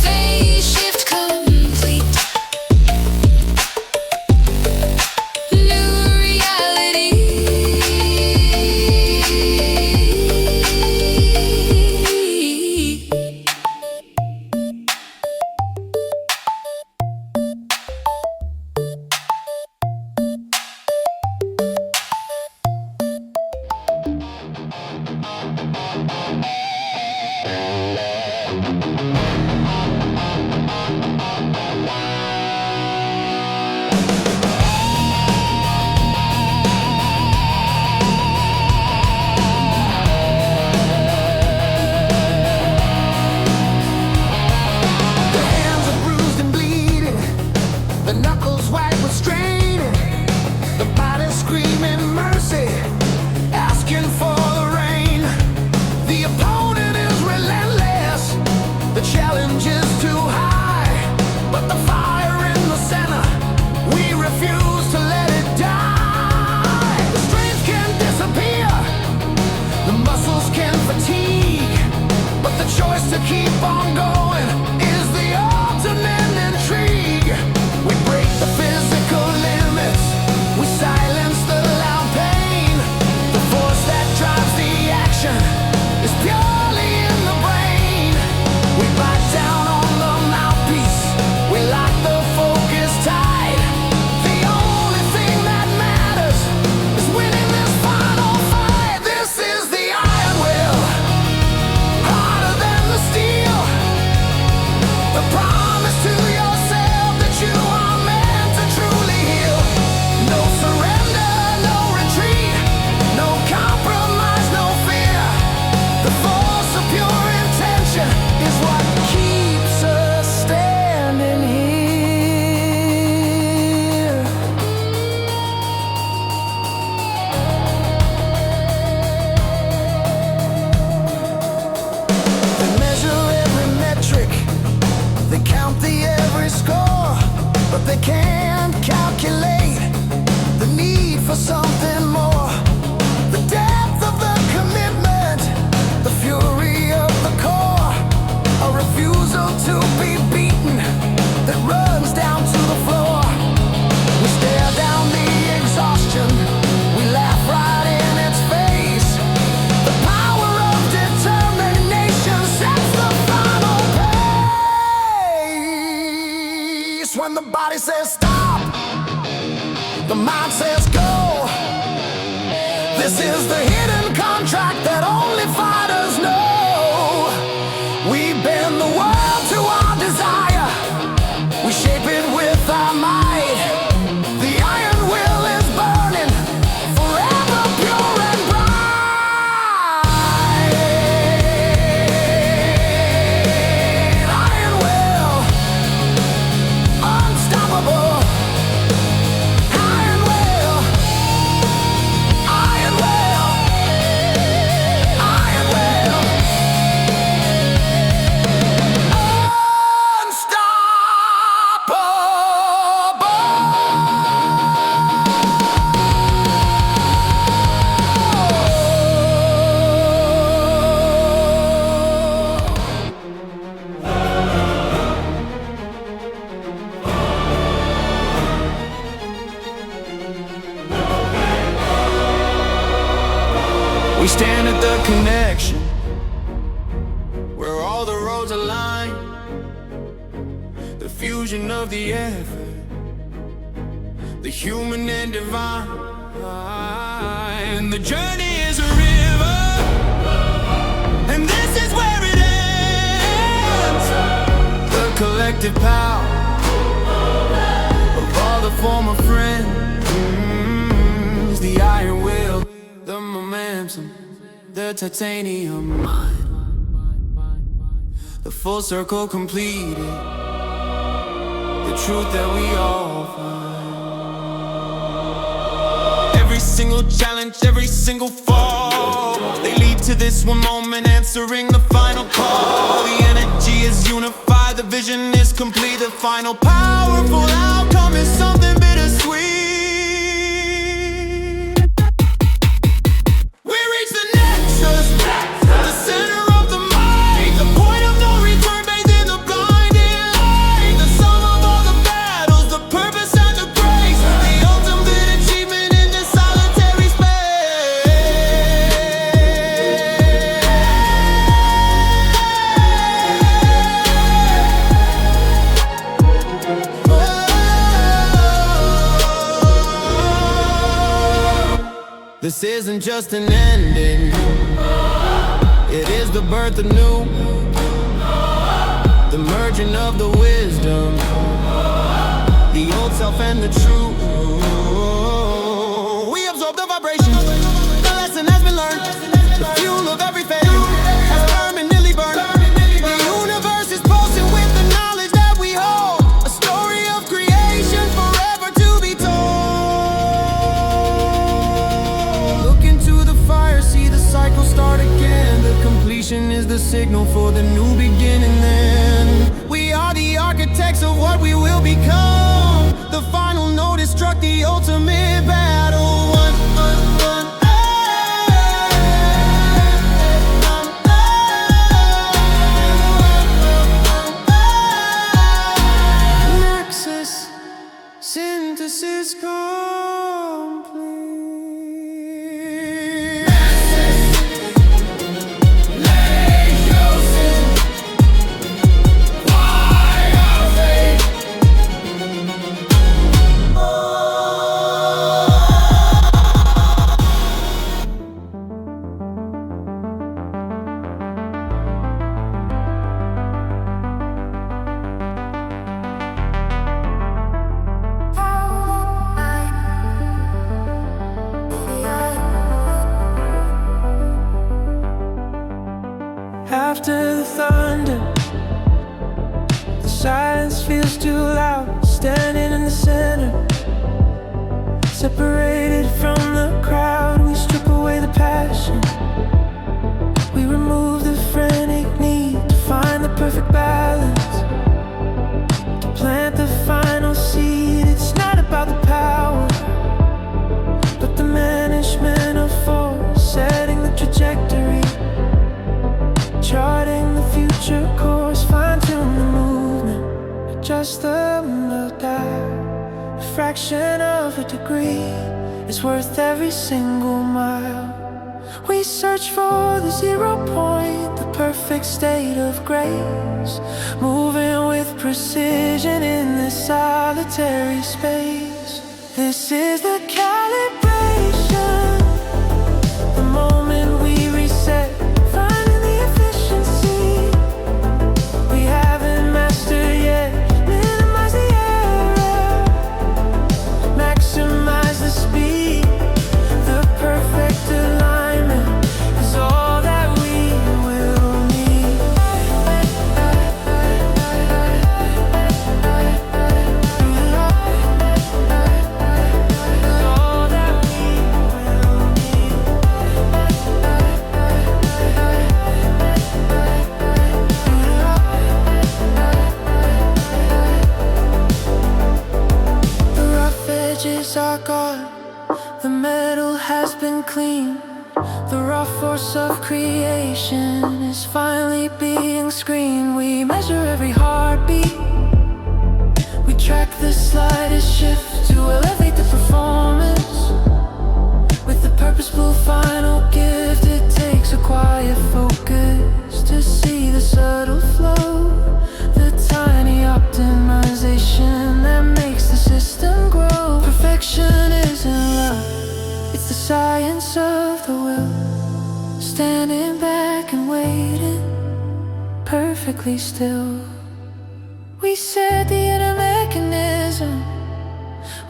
Phase shift complete. New reality. The hands are bruised and bleeding, the knuckles white with straining, the body screaming mercy, asking for the rain. The opponent is relentless, the challenge is too high, but the fire in the center, we refuse to let it die. The strength can disappear, the muscles can fatigue, but the choice to keep on going is the ultimate intrigue. We break the physical limits, we silence the loud pain. The force that drives the action is purely in the brain. We bite down on the mouthpiece, we lock the focus tight. The only thing that matters is winning this final fight. This is the iron will, harder than the steel. The promise to yourself that you are meant to truly heal. No surrender, no retreat, no compromise, no fear. The force of pure intention is what keeps us standing here. They measure every metric, they count the every score, but they can't calculate the need for something more. The depth of the commitment, the fury of the core, a refusal to be beaten that runs down to the floor. We stare down the exhaustion, we laugh right in its face. The power of determination sets the final pace. when the body says stop, the mind says go. This is the hidden contract that only fighters know. We bend the world to our desire, we shape it with our might. The iron will is burning, forever pure and bright. Iron will, unstoppable. Iron will, iron will, iron will, We stand at the connection where all the roads align, the fusion of the effort, the human and divine. The journey is a river, and this is where it ends. The collective power of all the former friends, the iron will, the momentum, the titanium mind, the full circle completed, the truth that we all find. Every single challenge, every single fall, they lead to this one moment, answering the final call. The energy is unified, the vision is complete, the final powerful outcome is something bittersweet. We reach the Nexus, the center of the mind, the point of no return bathed in the blinding light, the sum of all the battles, the purpose and the grace, the ultimate achievement in this solitary space. This isn't just an ending, it is the birth of new, the merging of the wisdom, the old self and the true. We absorb the vibration, the lesson has been learned, the fuel of every failure has permanently burned. The universe is pulsing with the knowledge that we hold, a story of creation forever to be told. Look into the fire, see the cycle start again. The completion is the signal for the new beginning. Then we are the architects of what we will become. The final note is struck, the ultimate battle won. Nexus, synthesis complete. After the thunder, the silence feels too loud. Standing in the center, separated from the crowd, we strip away the passion. We remove the frantic need to find the perfect balance, to plant the final seed. It's not about the power, but the management of force, setting the trajectory, charting the future course, fine-tune the movement, adjust the dial. A fraction of a degree is worth every single mile. We search for the 0 point, the perfect state of grace, moving with precision in this solitary space. This is the calibration, the moment we reset, finding the efficiency we haven't mastered yet. Minimize the error, maximize the speed. The perfect alignment is all that we will need. Is all that we will need. The rough edges are gone. The metal has been cleaned. The raw force of creation is finally being screened. We measure every heartbeat. We track the slightest shift to elevate the performance. With the purposeful final gift, it takes a quiet focus to see the subtle flow, the tiny optimization that makes the system grow. Perfection isn't love, it's the science of the will, standing back and waiting, perfectly still. We set the inner mechanism,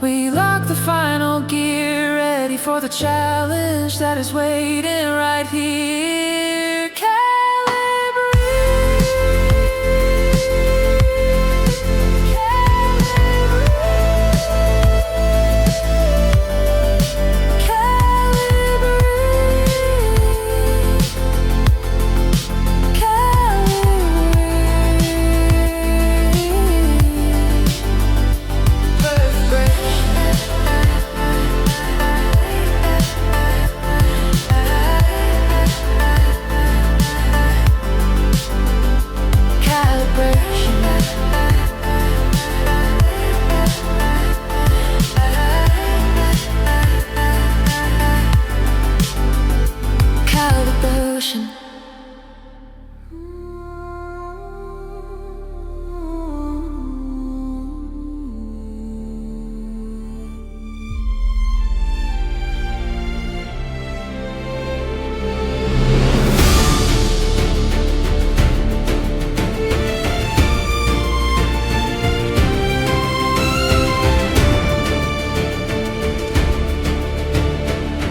we lock the final gear, ready for the challenge that is waiting right here. Calibration.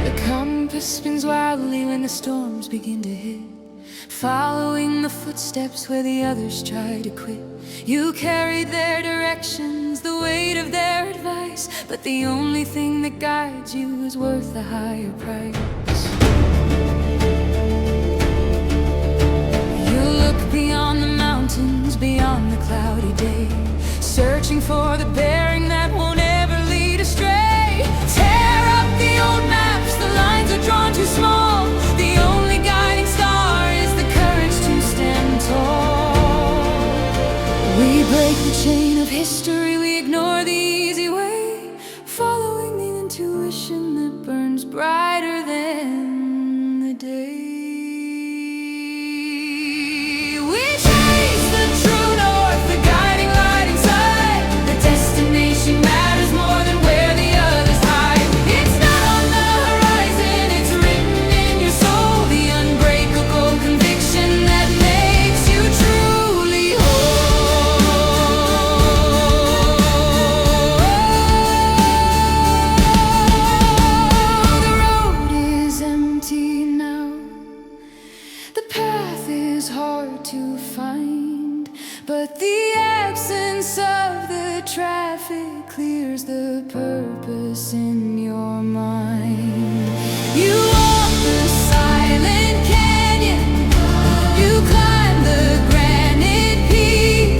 The compass spins wildly when the storms begin to hit, following the footsteps where the others try to quit. You carried their directions, the weight of their advice, but the only thing that guides you is worth the higher price. You look beyond the mountains, beyond the cloudy day, searching for the bearing that won't ever lead astray. Tear up the old maps, the lines are drawn too small. The only guiding star is the courage to stand tall. We break the chain of history, we ignore the easy way, following the intuition that burns brighter than the day. We chase the true north, the guiding light inside. The destination matters more than where the others hide. It's not on the horizon, it's written in your soul. The unbreakable conviction that makes you truly whole. The road is empty now. The path is hard to find, but the absence of the traffic clears the purpose in your mind. You walk the silent canyon, you climb the granite peak.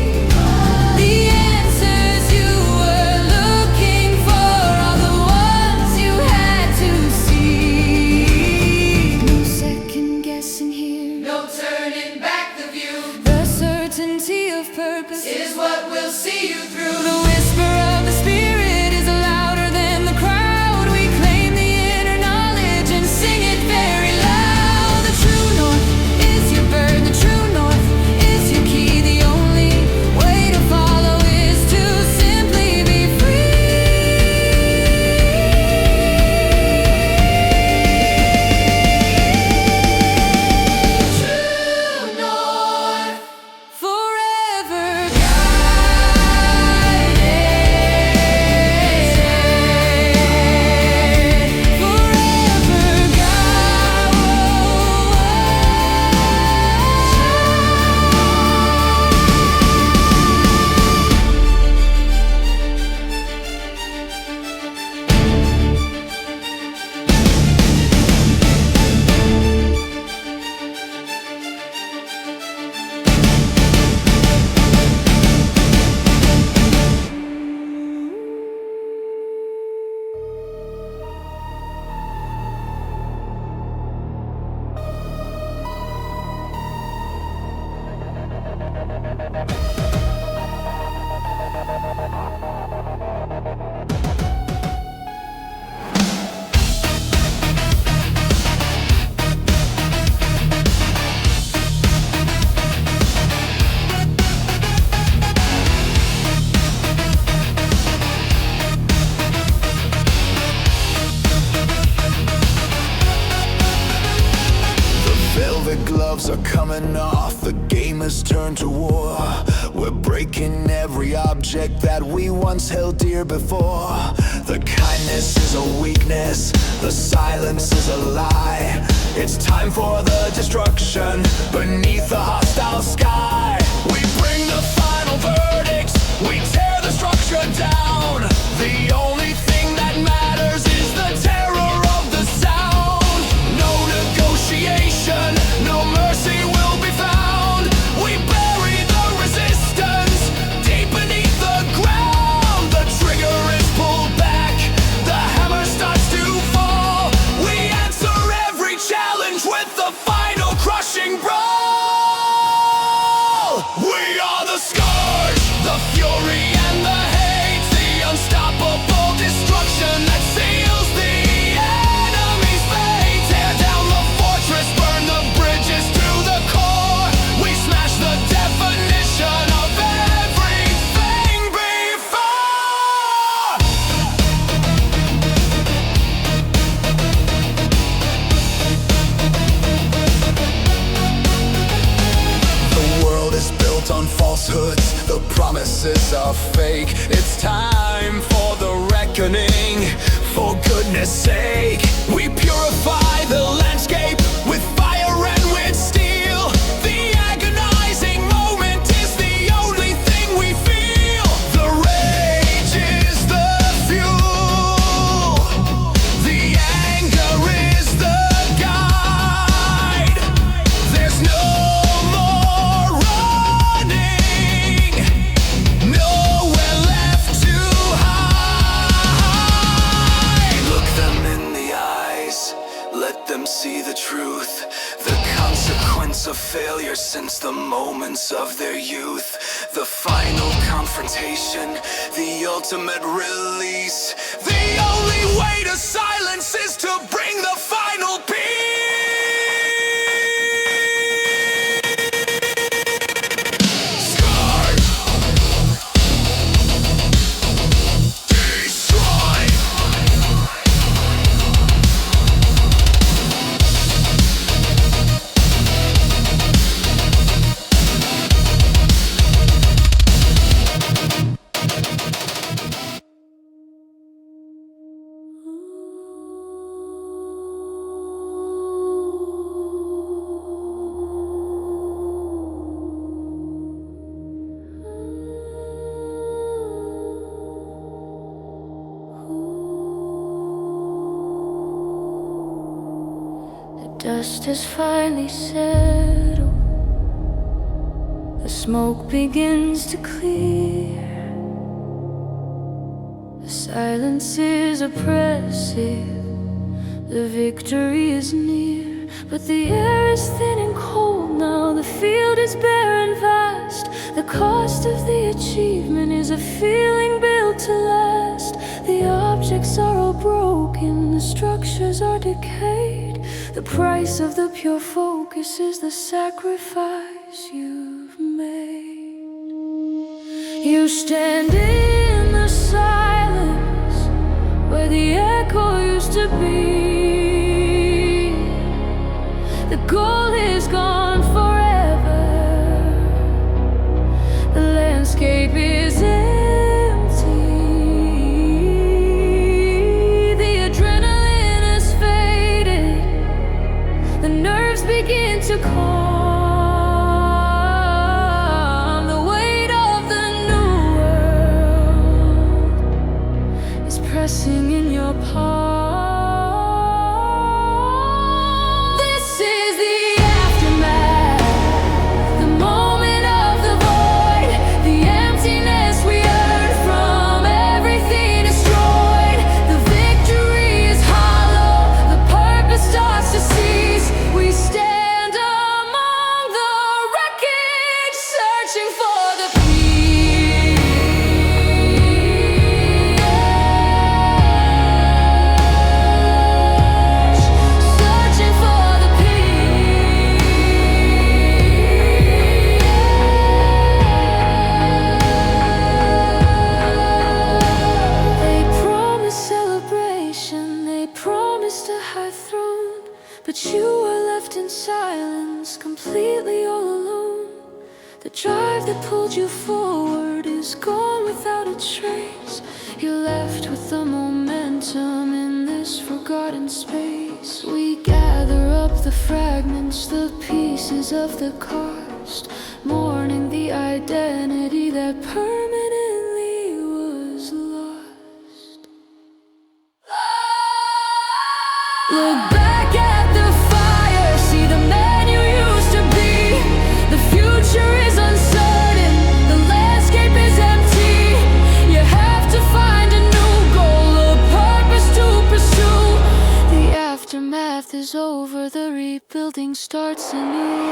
The answers you were looking for are the ones you had to seek. No second guessing here, no turning back the view. The certainty of purpose is what will see you through. The whisper of the spirit is louder than has turned to war. We're breaking every object that we once held dear before. The kindness is a weakness, the silence is a lie. It's time for the destruction beneath the hostile sky. We bring the final verdict, we tear the structure down. The only thing that matters is the terror of the sound. No negotiation, no mercy will be found. We bury the resistance deep beneath the ground. The trigger is pulled back, the hammer starts to fall. We answer every challenge with the final crushing brawl. We are the Scourge, the fury and the hate, the unstoppable destruction that seals the enemy's fate. Tear down the fortress, burn the bridges to the core. We smash the definition of everything before. The world is built on falsehoods, the promises are fake. It's time for the reckoning, for goodness sake. We purify the landscape with fire and with steel. The agonizing moment is the only thing we feel. The rage is the fuel, the anger is the guide. There's no more running, nowhere left to hide. Look them in the eyes, let them see the truth, the consequence of failure since the moments of their youth. The final confrontation, the ultimate release. The only way to silence is to bring the final peace. Scourge, destroy. The dust has finally settled. The smoke begins to clear. The silence is oppressive. The victory is near. But the air is thin and cold now. The field is bare and vast. The cost of the achievement is a feeling built to last. The objects are all broken. The structures are decayed. The price of the pure focus is the sacrifice you've made. You stand in the silence where the echo used to be. The goal is gone forever. The landscape is empty. The adrenaline has faded. The nerves begin to calm. The weight of the new world is pressing in your palm. This is the gone without a trace. You're left with the momentum in this forgotten space. We gather up the fragments, the pieces of the cost, mourning the identity that permanently was lost. Look back at the fire, see the man you used to be. The future is uncertain, the landscape is empty. You have to find a new goal, a purpose to pursue. The aftermath is over, the rebuilding starts anew.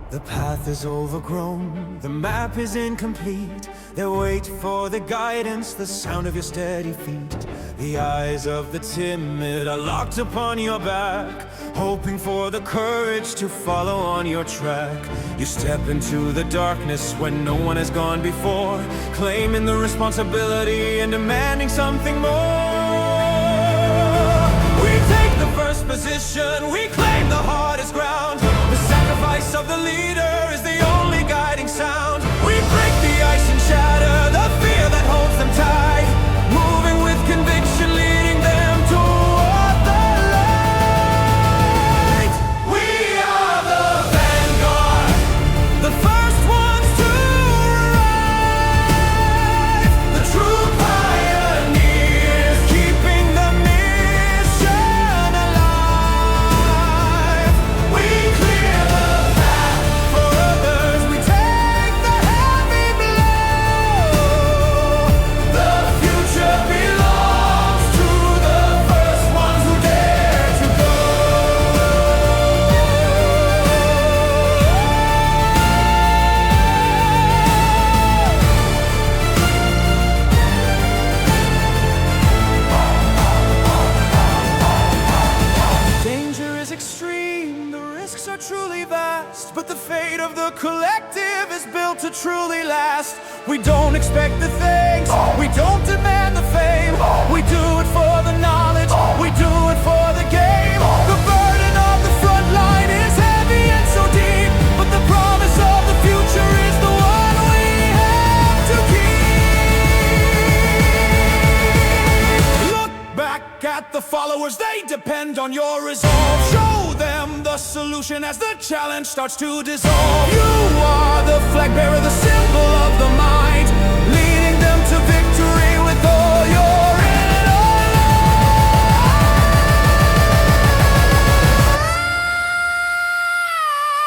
The path is overgrown, the map is incomplete. They wait for the guidance, the sound of your steady feet. The eyes of the timid are locked upon your back, hoping for the courage to follow on your track. You step into the darkness when no one has gone before, claiming the responsibility and demanding something more. We take the first position, we claim the hardest ground. The sacrifice of the leader is the only guiding sound. We break the ice and shatter the fear that holds them tight, moving with conviction, leading them toward the light. We are the Vanguard, the first ones to arrive, the true pioneers, keeping the mission alive. We clear the path for others, we take the heavy blow. The future belongs to the first ones who dare to go. Danger is extreme, the risks are truly vast, but the fate of the collective is built to truly last. We don't expect the thanks, we don't demand the fame. We do it for the knowledge, we do it for the game. The burden of the front line is heavy and so deep, but the promise of the future is the one we have to keep. Look back at the followers, they depend on your resolve. Show them the solution as the challenge starts to dissolve. You are the flag bearer, the symbol of the mind, leading them to victory with all your in and all.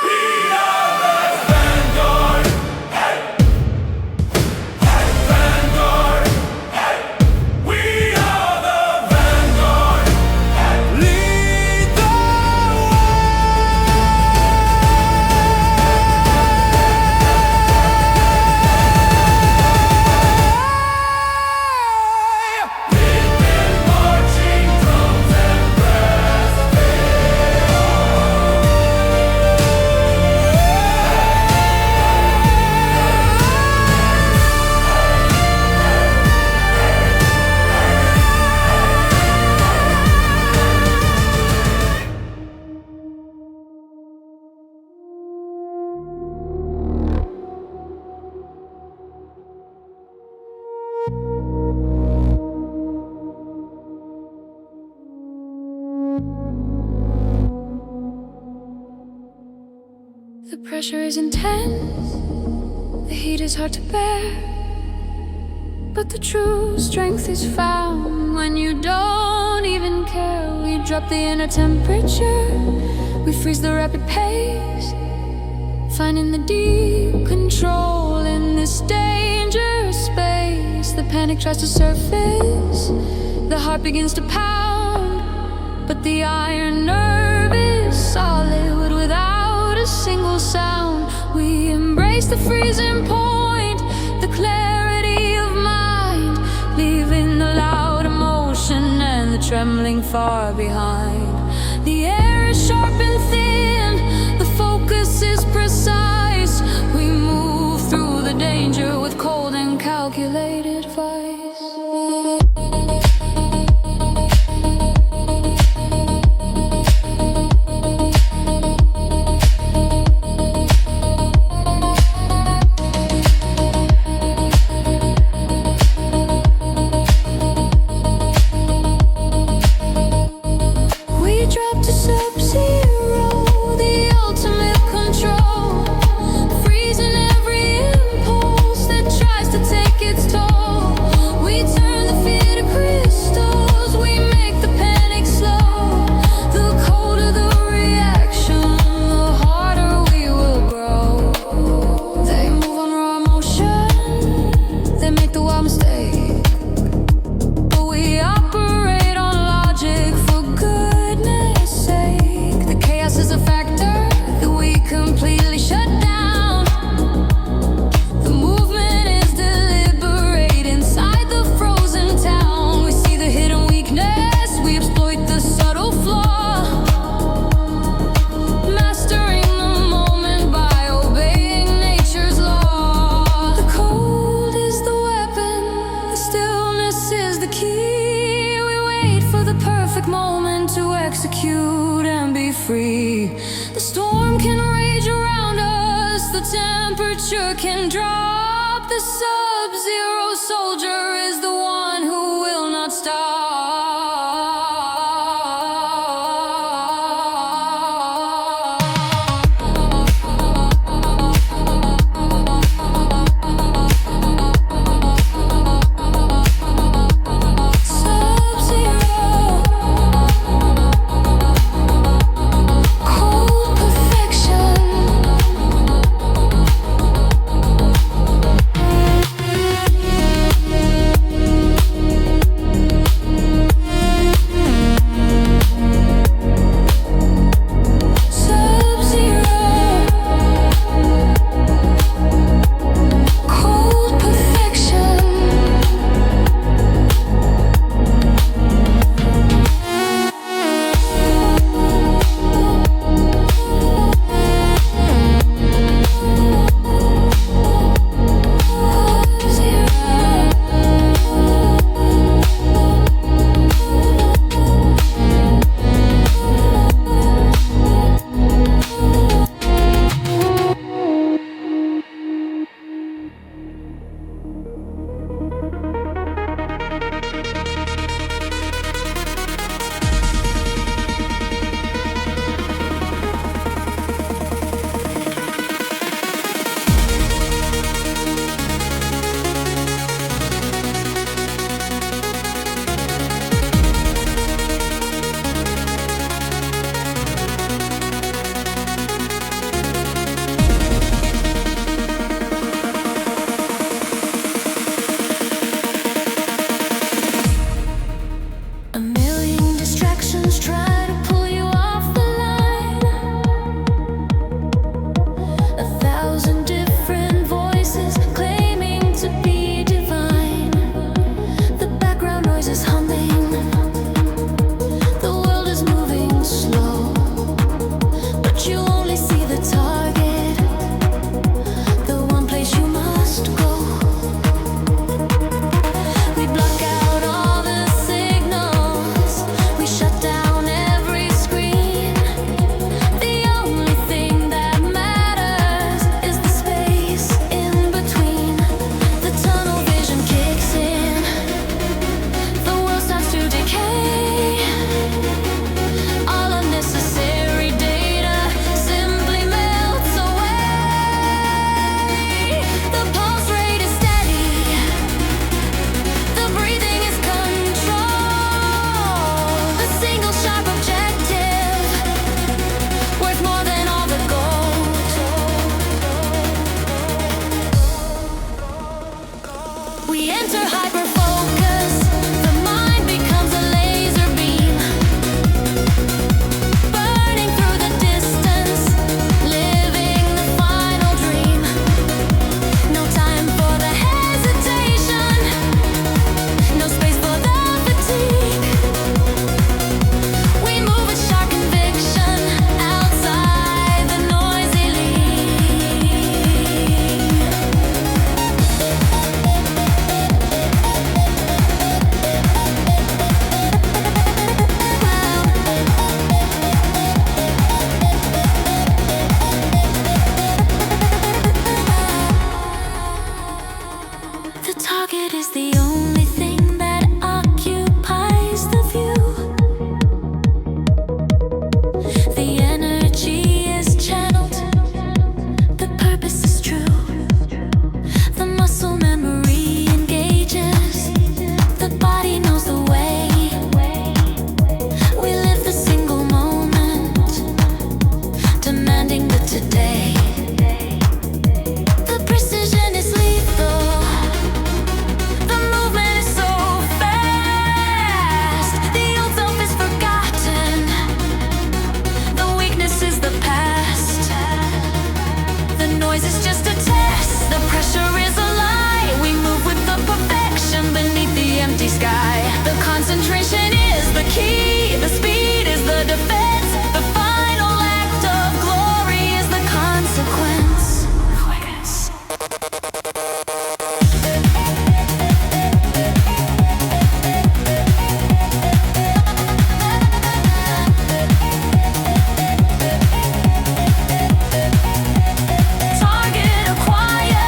We are the Vanguard. Vanguard. We are the Vanguard. Lead the way. We've been marching drums and brass The pressure is intense, the heat is hard to bear, but the true strength is found when you don't even care. We drop the inner temperature, we freeze the rapid pace, finding the deep control in this dangerous space. The panic tries to surface, the heart begins to pound, but the iron nerve is solid without a single sound. We embrace the freezing point, the clarity of mind, leaving the loud emotion and the trembling far behind. The air is sharp and thin, the focus is precise. We move through the danger with cold and calculated vice. We enter hyper focus. The mind becomes a laser beam, burning through the distance, living the final dream. No time for the hesitation, no space for the fatigue. We move with sharp conviction outside the noisy league. The target is the only thing that occupies the view. The energy is channeled, the purpose is true. The muscle memory engages, the body knows the way. We live the single moment, demanding the today. The precision is lethal, the movement is so fast. The old self is forgotten, the weakness is the past. The noise is just a test, the pressure is a lie. We move with the perfection beneath the empty sky. The concentration is the key, the speed is the defense. The final act of glory is the consequence. Target acquired.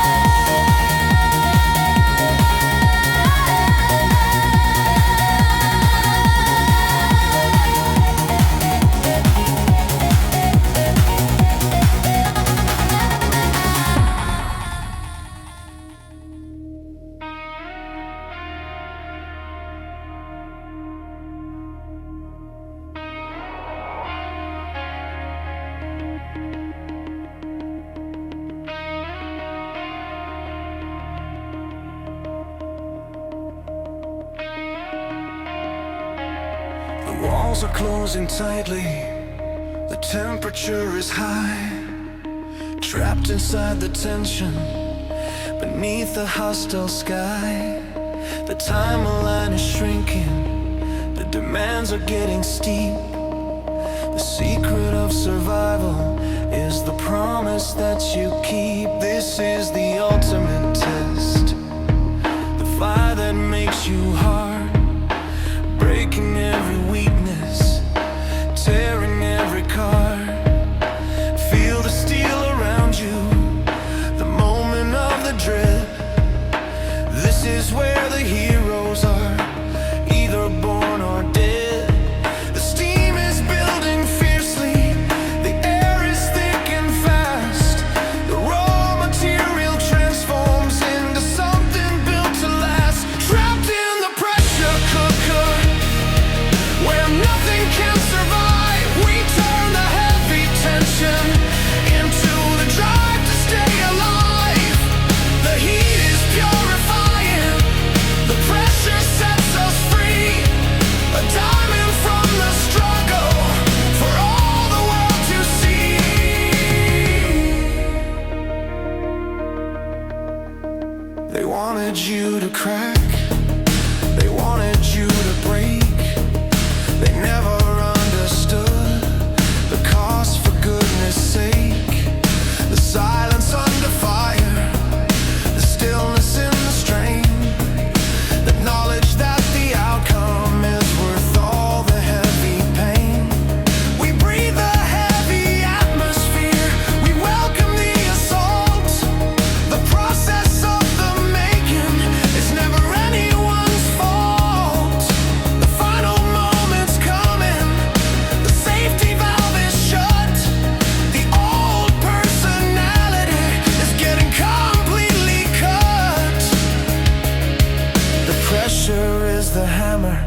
The walls are closing tightly, the temperature is high. Trapped inside the tension, beneath the hostile sky. The timeline is shrinking, the demands are getting steep. The secret of survival is the promise that you keep. This is the ultimate test, the fire that makes you hard, breaking every weakness, tearing every card. Feel the steel around you, the moment of the dread. This is where the heroes are, either born or dead. The steam is building fiercely, the air is thick and fast. The raw material transforms into something built to last. Trapped in the pressure cooker, where nothing can survive. We turn the heavy tension into the drive to stay alive. The heat is purifying, the pressure sets us free. A diamond from the struggle for all the world to see. They wanted you to crack, they wanted you to break. They never understood the cost, for goodness sake. The silence under fire, the stillness in the strain. The knowledge that the outcome is worth all the heavy pain. We breathe a heavy atmosphere, we welcome the assault. The process of the making is never anyone's fault. The final moment's coming, the safety valve is shut. The old personality is getting completely cut. The pressure is the hammer,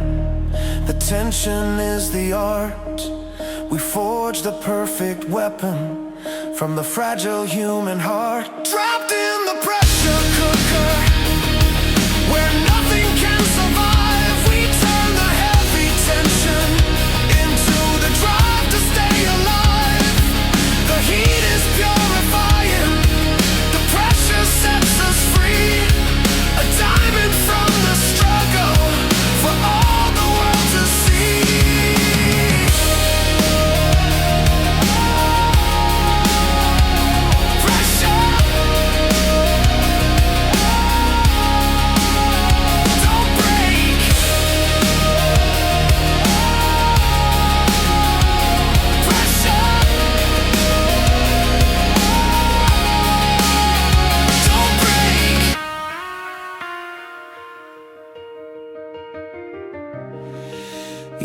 the tension is the art. We forge the perfect weapon from the fragile human heart. Trapped in the pressure cooker, where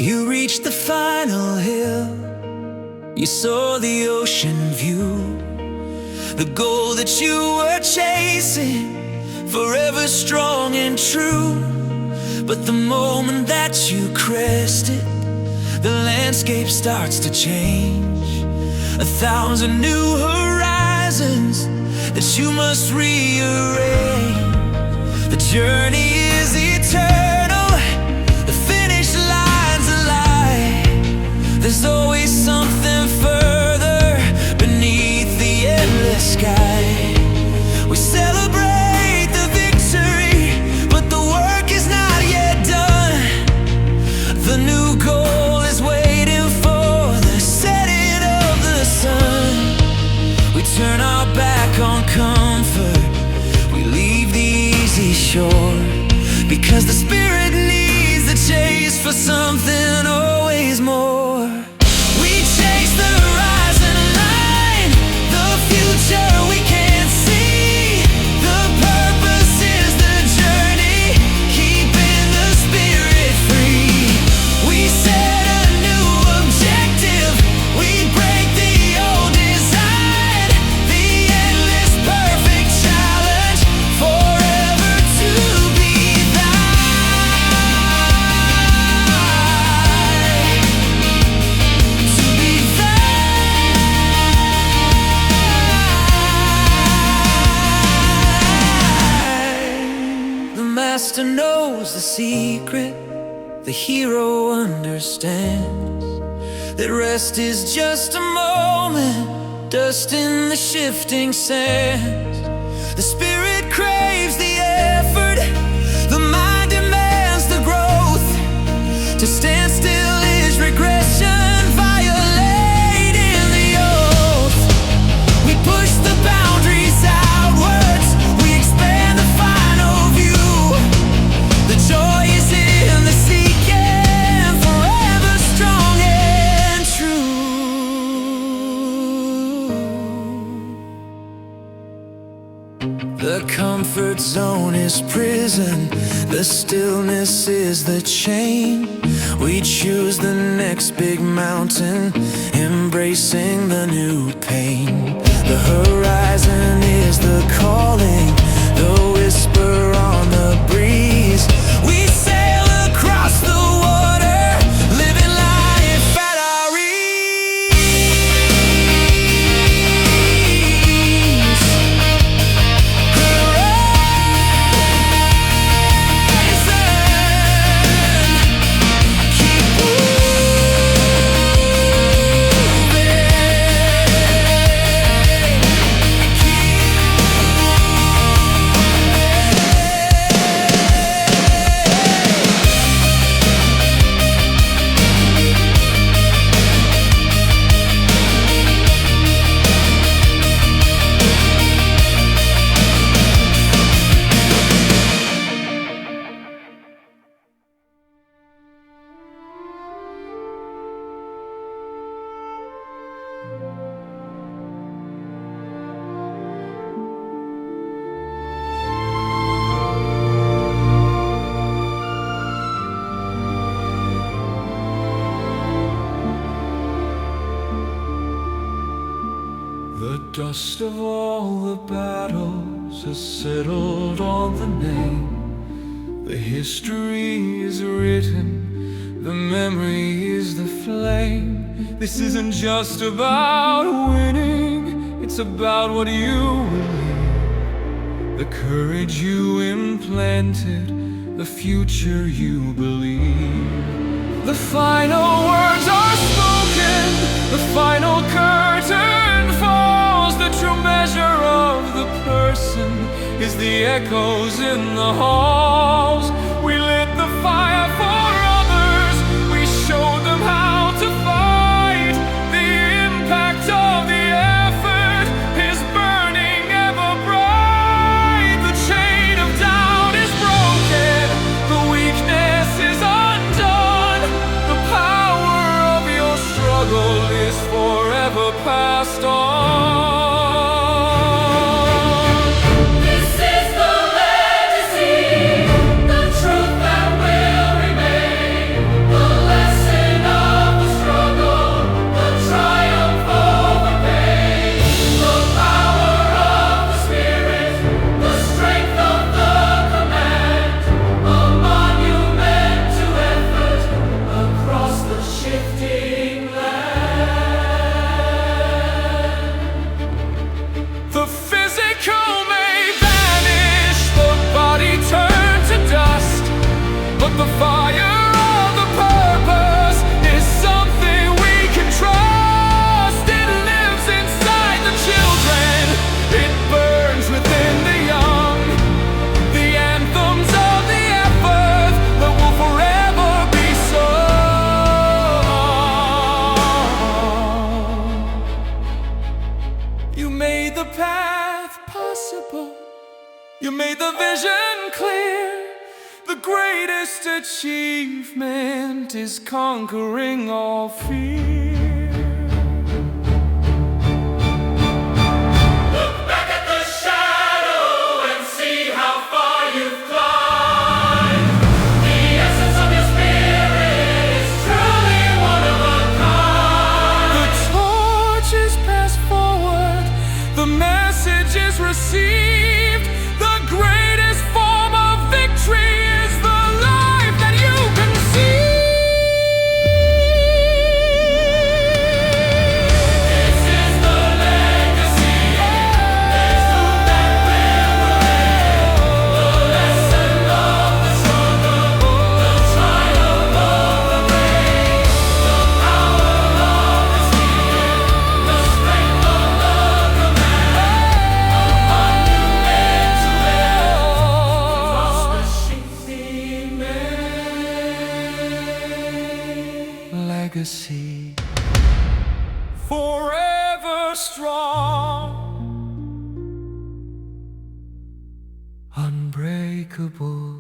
You reached the final hill, you saw the ocean view, the goal that you were chasing, forever strong and true. But the moment that you crested, the landscape starts to change. 1,000 new horizons that you must rearrange. The journey is eternal, the finish line's a lie. There's always something further beneath the endless sky. We celebrate the victory, but the work is not yet done. The new goal is waiting for the setting of the sun. We turn our back on comfort, we leave the easy shore, because the spirit needs the chase for something always more. We chase the horizon line, the future we can't see. The purpose is the journey, keeping the spirit free. We set a new objective, we break the old design. The endless perfect challenge, forever to be thine. To be thine. The master knows the secret, the hero understands that rest is just a moment, dust in the shifting sands. The spirit craves the effort, the mind demands the growth. To stand still is regression, violating the oath. We push the boundaries outwards, we expand the final view. The joy is in the seeking, forever strong and true. The comfort zone is prison, the stillness is the chain. We choose the next big mountain, embracing the new pain. The horizon is the calling, the whisper on the breeze. We sail across the water, living life at our ease. Horizon, keep The dust of all the battles has settled on the name. The history is written, the memory is the flame. This isn't just about winning, it's about what you believe. The courage you implanted, the future you believe. The final words are spoken, the final curtain falls. The true measure of the person is the echoes in the halls. We lit the fire for others, we showed them how to fight. The impact of the effort is burning ever bright. The chain of doubt is broken, the weakness is undone. The power of your struggle is forever passed on. This is the legacy. vision clear. The greatest achievement is conquering all fear. Look back at the shadow and see how far you've climbed. The essence of your spirit is truly one of a kind. The torch is passed forward, the message is received. The greatest form of victory is the life that you conceive. This is the legacy. There's hope that will remain. The lesson of the struggle, the triumph of the brave, the power of the spirit, the strength of the command, a monument to Legacy forever strong, unbreakable.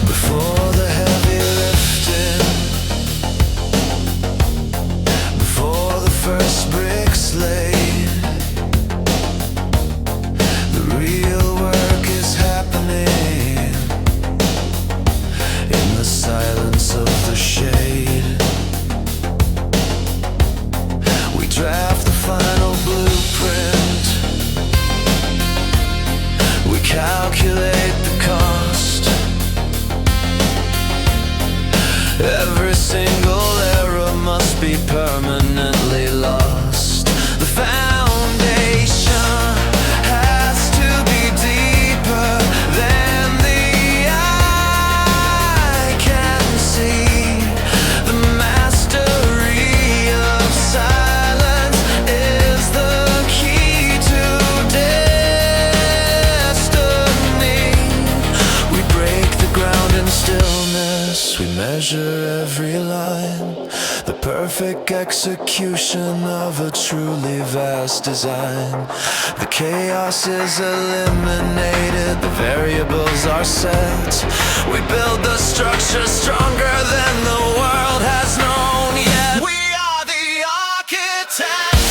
Before the heavy lifting, before the first bricks laid, the real work is happening in the silence of the shade. We draft the final blueprint, we calculate the cost. Every single error must be permanently lost. The foundation has to be deeper than the eye can see. The mastery of silence is the key to destiny. We break the ground in stillness, we measure every line, the perfect execution of a truly vast design. The chaos is eliminated, the variables are set. We build the structure stronger than the world has known yet. We are the architects,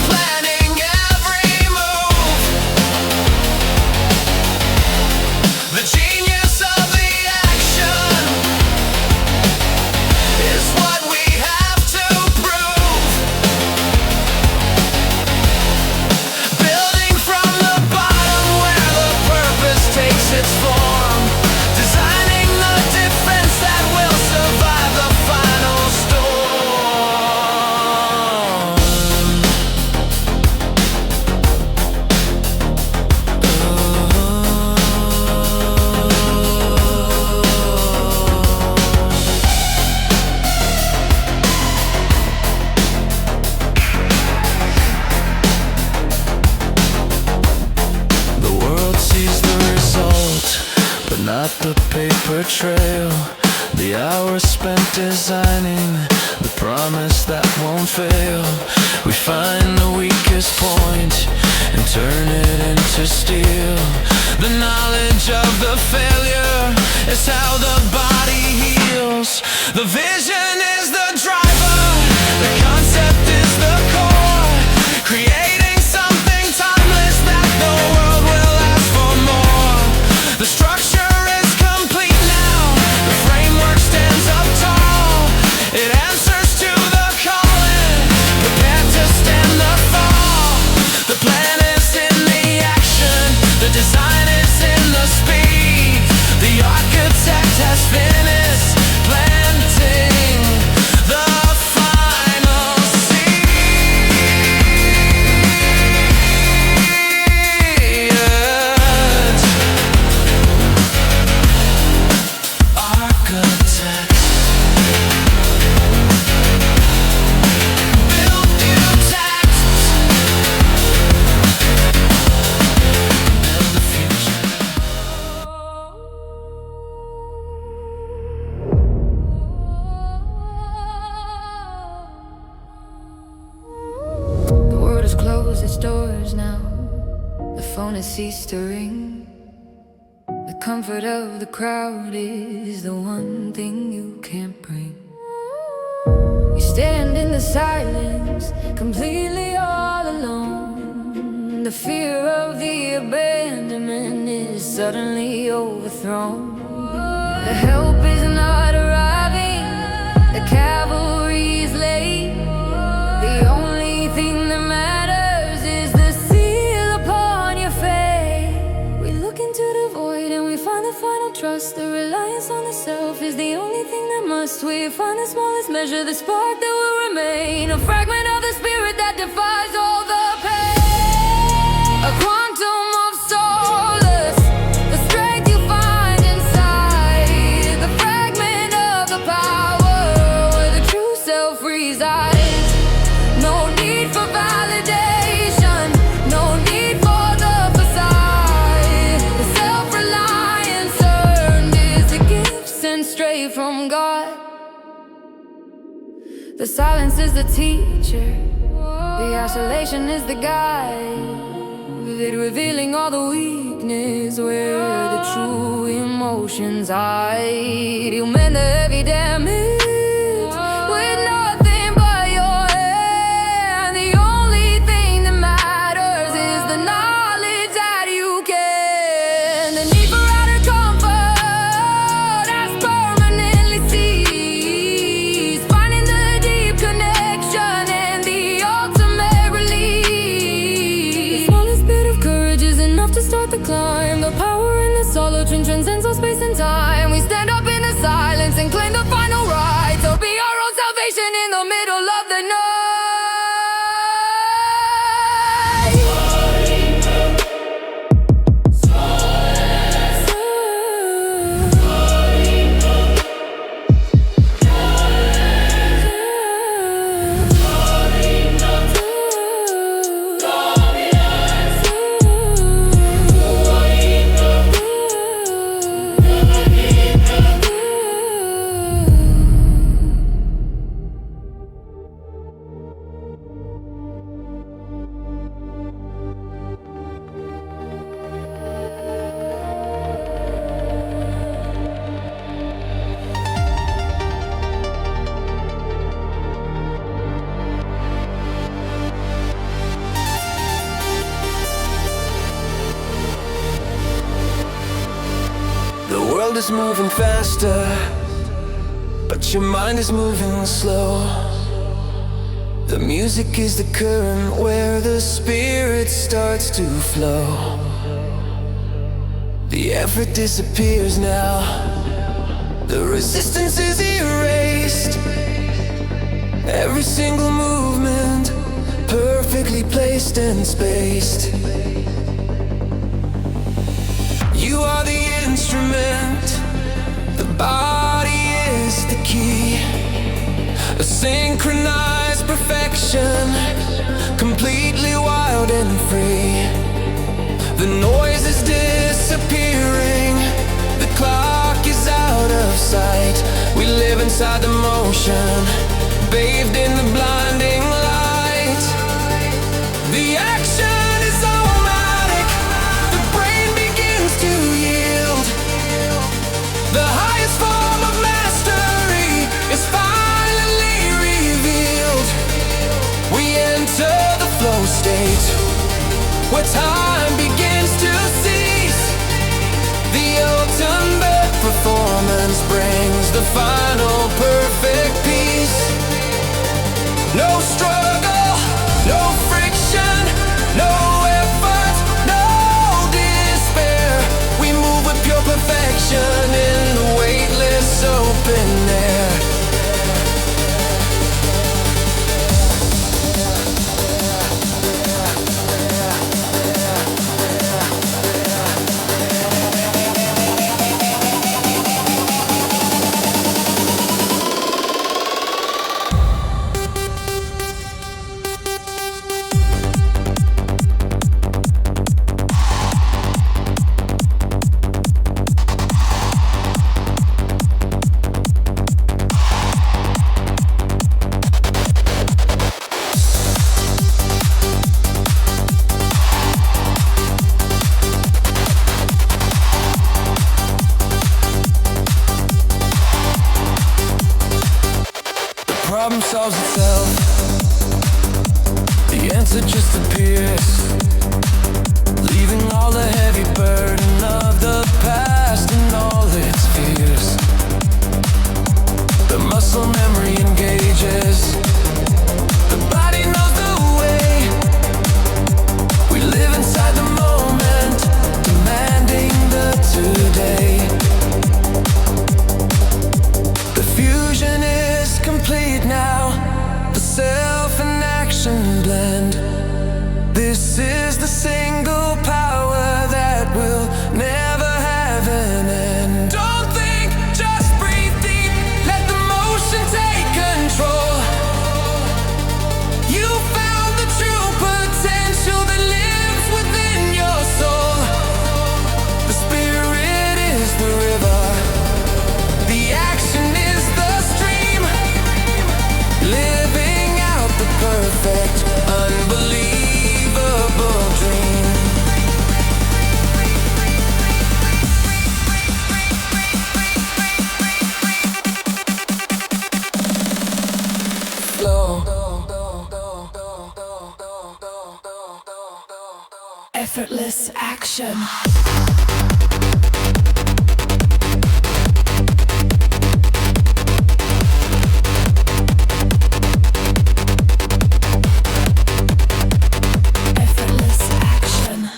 planning every move. The genius of the action is what we have to prove. Building from the bottom where the purpose takes its form. Designing the defense that will survive the final The world sees the result, but not the paper trail. The hours spent designing the promise that won't fail. We find the weakest point and turn it into steel. The knowledge of the failure is how the body heals. The vision is the driver, the concept is the core. Creating something timeless that the world will ask for more. The structure is complete now, the framework stands up tall. It answers to the calling, prepared to stand the fall. phone has ceased to ring. The comfort of the crowd is the one thing you can't bring. You stand in the silence, completely all alone. The fear of the abandonment is suddenly overthrown. The help is not arriving, the cavalry is late. The only thing that matters is the seal upon your fate. We look into the void and we find the final trust. The reliance on the self is the only thing that must. We find the smallest measure, the spark that will remain. A fragment of the spirit that defies all the pain. A quantum of solace, the strength you find inside. The fragment of the power where the true self resides. No need for validation, no need for the facade. The self-reliance earned is a gift sent straight from God. The silence is the teacher, the isolation is the guide. It revealing all the weakness where the true emotions hide. You mend the heavy damage with nothing but your hand. The only thing that matters is the knowledge that you can. The need for outer comfort has permanently ceased. Finding the deep connection and the ultimate release. The smallest bit of courage is enough to start the climb. The power in the solitude transcends all space and time. We stand up in the silence and claim the final right to be our own salvation in the middle of the night. The world is moving faster, but your mind is moving slow. The music is the current where the spirit starts to flow. The effort disappears now, the resistance is erased. Every single movement perfectly placed and spaced. You are the instrument, the body is the key. A synchronized perfection, completely wild and free. The noise is disappearing, the clock is out of sight. We live inside the motion, bathed in the blinding light. The action is automatic, the brain begins to yield. The highest form of mastery is finally revealed. We enter the flow state, where time begins to cease. The ultimate performance brings the final perfect peace. No struggle, no friction, no effort, no despair. We move with pure perfection in the weightless open air. solves itself. The answer just appears, leaving all the heavy burden of the past and all its fears. The muscle memory engages, the body knows the way. We live inside the moment, demanding the today. The fusion is complete now, the self and action blend. This is the single power that will never have an end. Don't think, just breathe deep, let the motion take control. You found the true potential that lives within your soul. The spirit is the river, the action is the stream, living out the perfect, unbelievable dream. Flow. Effortless action. Effortless action.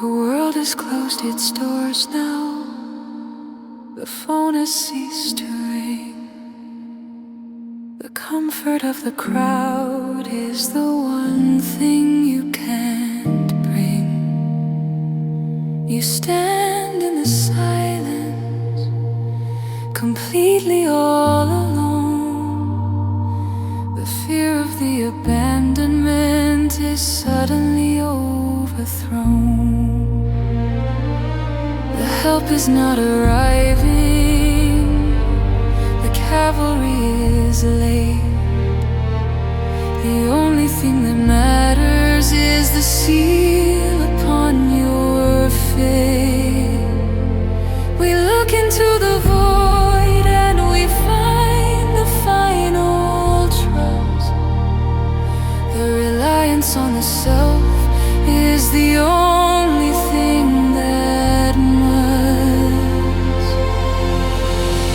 The world has closed its doors now. The phone has ceased to ring. The comfort of the crowd is the one thing you can't bring. You stand in the silence, completely all alone. The fear of the abandonment is suddenly overthrown. The help is not arriving, the cavalry is late. The only thing that matters is the seal upon your fate. We look into the void and we find the final trust. The reliance on the self is the only thing that must.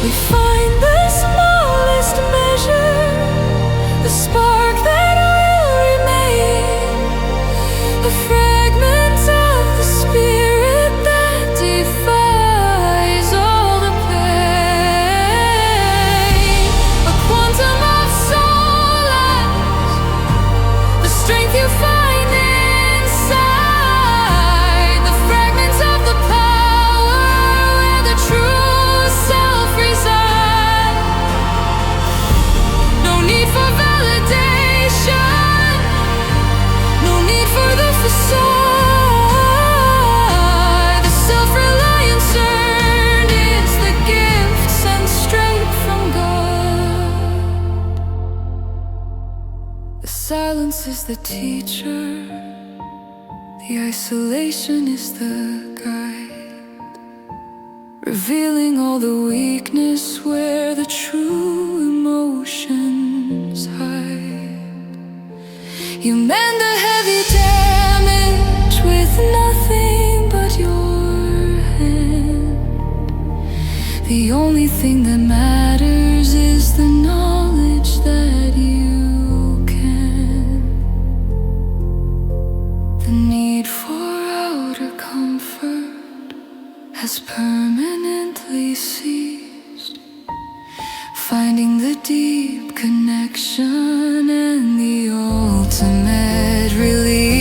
We find the smallest measure, the spark that will remain, a fragment of the spirit that defies all the pain. A quantum of solace, the strength you find inside, the fragments of the power where the true self resides. No need for validation, no need for the facade. The self-reliance earned, it's the gift sent straight from God. The silence is the teacher, the isolation is the guide, revealing all the weakness where the true emotions hide. You mend the heavy damage with nothing but your hand. The only thing that matters is the knowledge that you can. The need for outer comfort finding the deep connection and the ultimate release.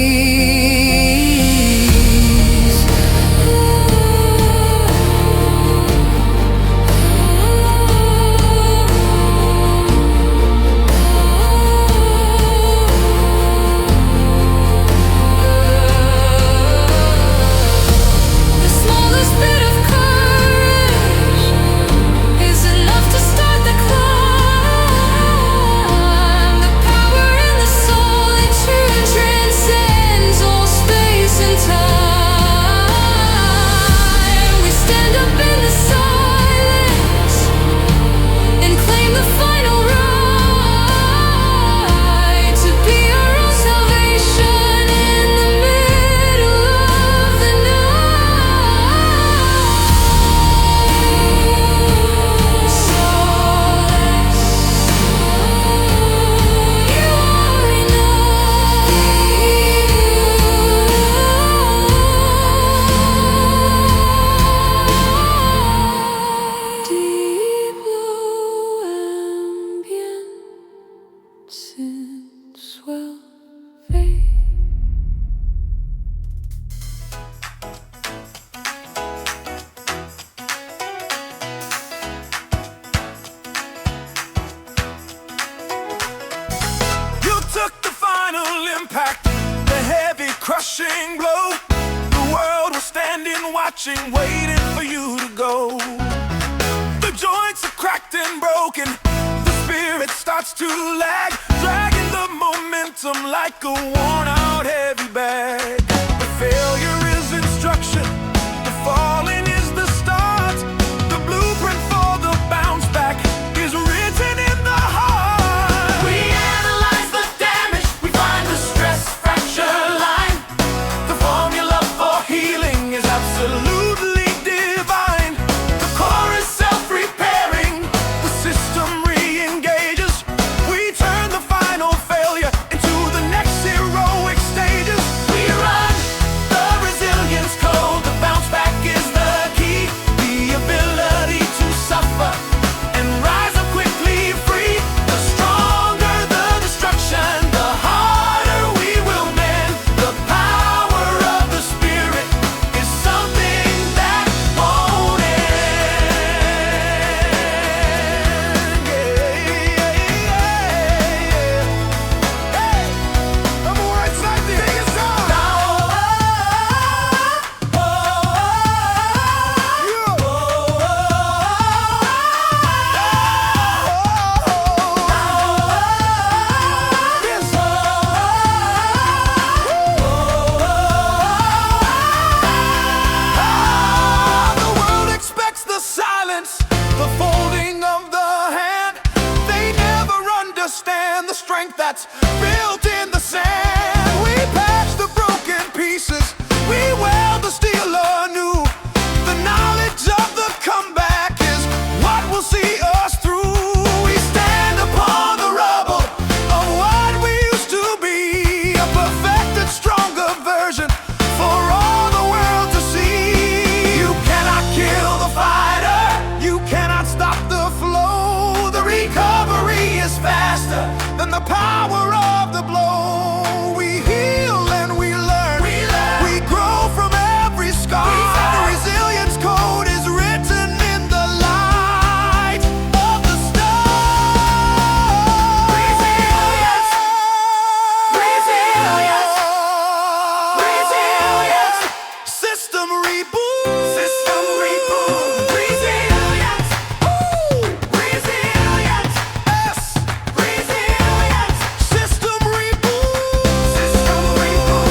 Crushing blow. The world was standing, watching, waiting for you to go. The joints are cracked and broken. The spirit starts to lag, dragging the momentum like a worn-out heavy bag. The failure is instruction. The falling is the start. The blueprint for the bounce back is written in the heart. We analyze the damage. We find the stress fracture line. The formula for healing is absolutely divine. The core is self-repairing. The system re-engages. We turn the final failure into the next heroic stages. We run the resilience code. The bounce back is the key. The ability to suffer and rise up quickly free. The stronger the destruction, the harder we will mend. The power of the spirit is something that won't end. Hey, I'm on right side there. Take us on. The world expects the silence, the folding of the hand. They never understand the strength that's built in the sand. We patch the broken pieces, we weld the steel anew. The knowledge of the comeback is what will see us through. We stand upon the rubble of what we used to be, a perfected, stronger version for all the world to see. You cannot kill the fighter, you cannot stop the flow. The recovery is faster than the power of the blow. We heal and we learn, we grow from every scar. The resilience code is written in the light of the stars. Resilience, resilience, resilience. System reboot, system reboot. Resilience, resilience, resilience. System reboot, system reboot.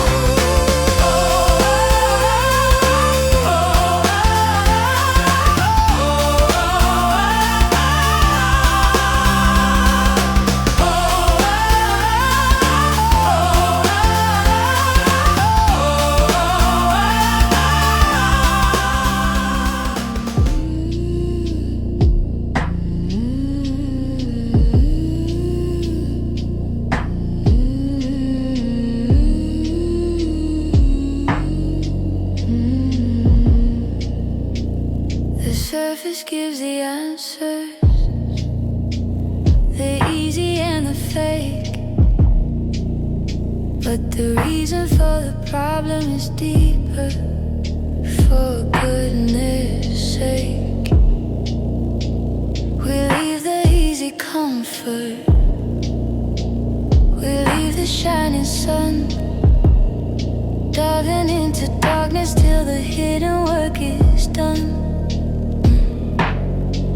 The surface gives the answers, But the reason for the problem is deeper. For goodness sake, we leave the easy comfort, we leave the shining sun, diving into darkness till the hidden work is done.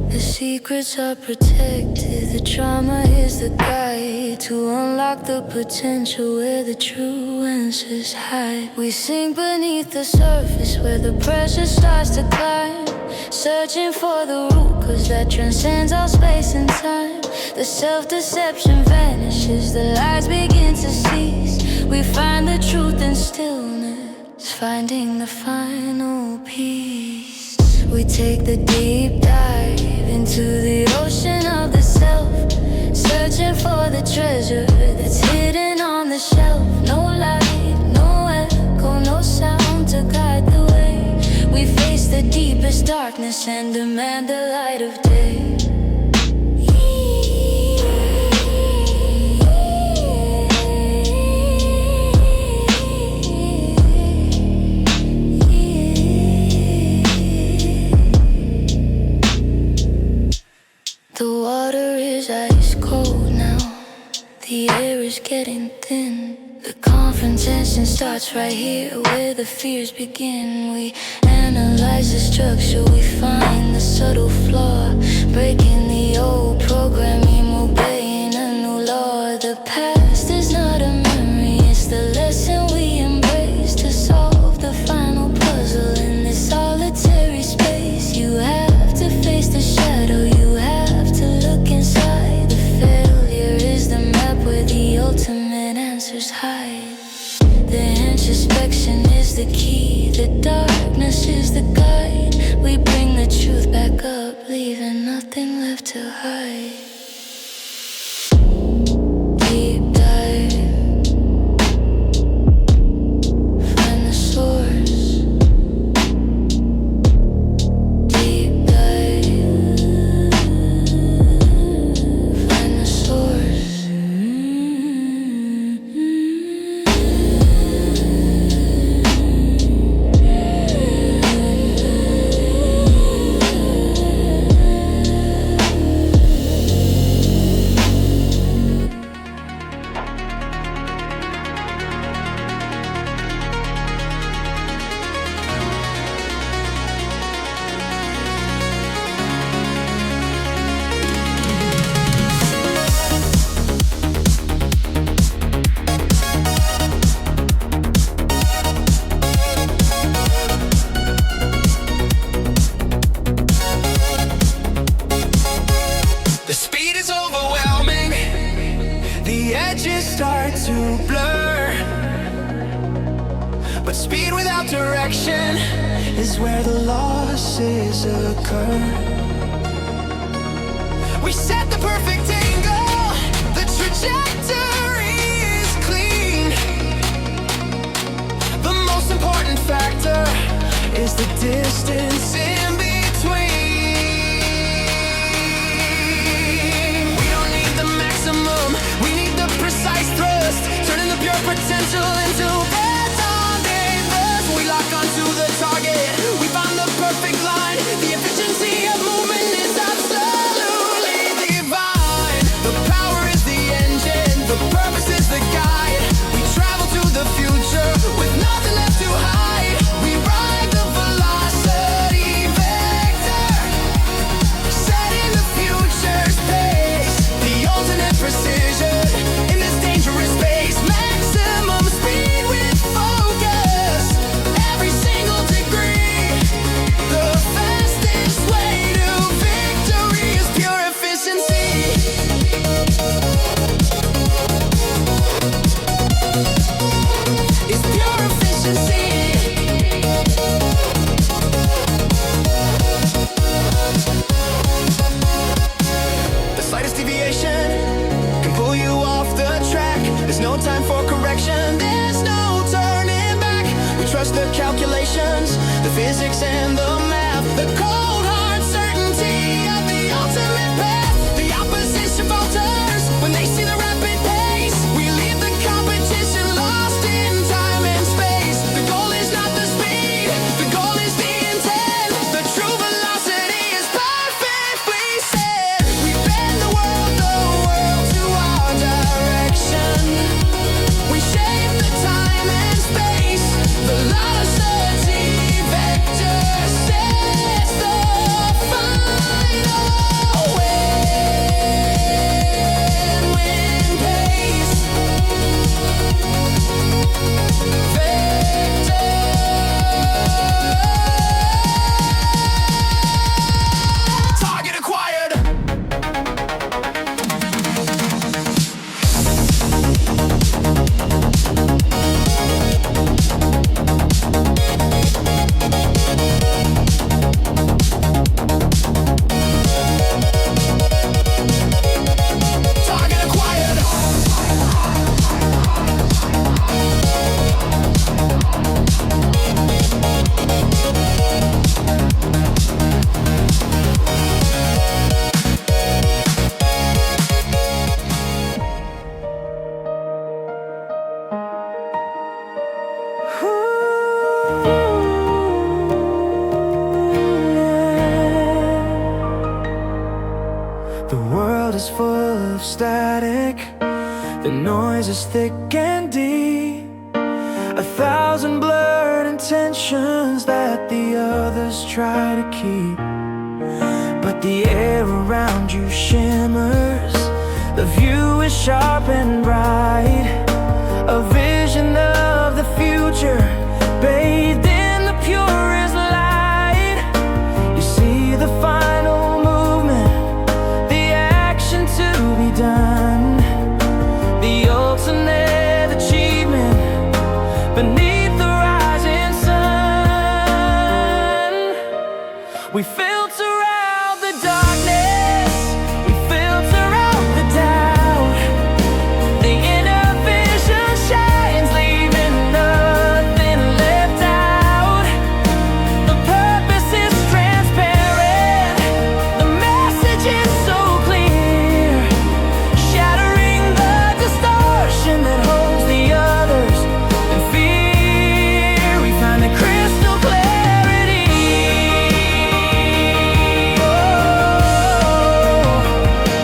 The secrets are protected, the trauma is the guide to unlock the potential where the true answers hide. We sink beneath the surface where the pressure starts to climb, searching for the root cause that transcends all space and time. The self-deception vanishes, the lies begin to cease. We find the truth in stillness, finding the final peace. We take the deep dive into the ocean of the self, searching for the treasure that's hidden on the shelf. No light, no echo, no sound to guide the way. We face the deepest darkness and demand the light of day. The water is ice cold now, the air is getting thin. The confrontation starts right here where the fears begin. We analyze the structure, we find the subtle flaw, breaking the old programming, obeying a new law. The past is not a memory, it's the lesson we embrace to solve the final puzzle in this solitary space. You have to face the shadow, you have to look inside. The failure is the map where the ultimate answers hide. The introspection is the key, the darkness is the guide. We bring the truth back up, leaving nothing left to hide. Deep dive, find the source. Deep dive, find the source. The speed is overwhelming, the edges start to blur. But speed without direction is where the losses occur. We set the perfect angle, the trajectory is clean. The most important factor is the distance in between. We don't need the maximum, we need the precise thrust, turning the pure potential into rendezvous. We lock onto the target, we find the perfect line. The efficiency of movement is absolutely divine. The power is the engine, the purpose is the guide. We travel to the future with nothing left to hide. We ride the velocity vector, setting the future's pace. The ultimate precision in this dangerous space. Maximum speed with focus, every single degree. The fastest way to victory is pure efficiency. It's pure efficiency. The slightest deviation can pull you off the track. There's no time for correction, there's no turning back. We trust the calculations, the physics and the math. The cold hard certainty of the ultimate path. The opposition falters when they see the rapid pace. We leave the competition lost. The world is full of static, the noise is thick and deep. 1,000 blurred intentions that the others try to keep. But the air around you shimmers, the view is sharp and bright. A vision of the future, bathed in the purest light. You see the final movement, the action to be done, the ultimate achievement beneath the rising sun. We filter out the darkness, we filter out the doubt. The inner vision shines, leaving nothing left out. The purpose is transparent, the message is so clear, shattering the distortion that holds the others in fear. We find the crystal clarity.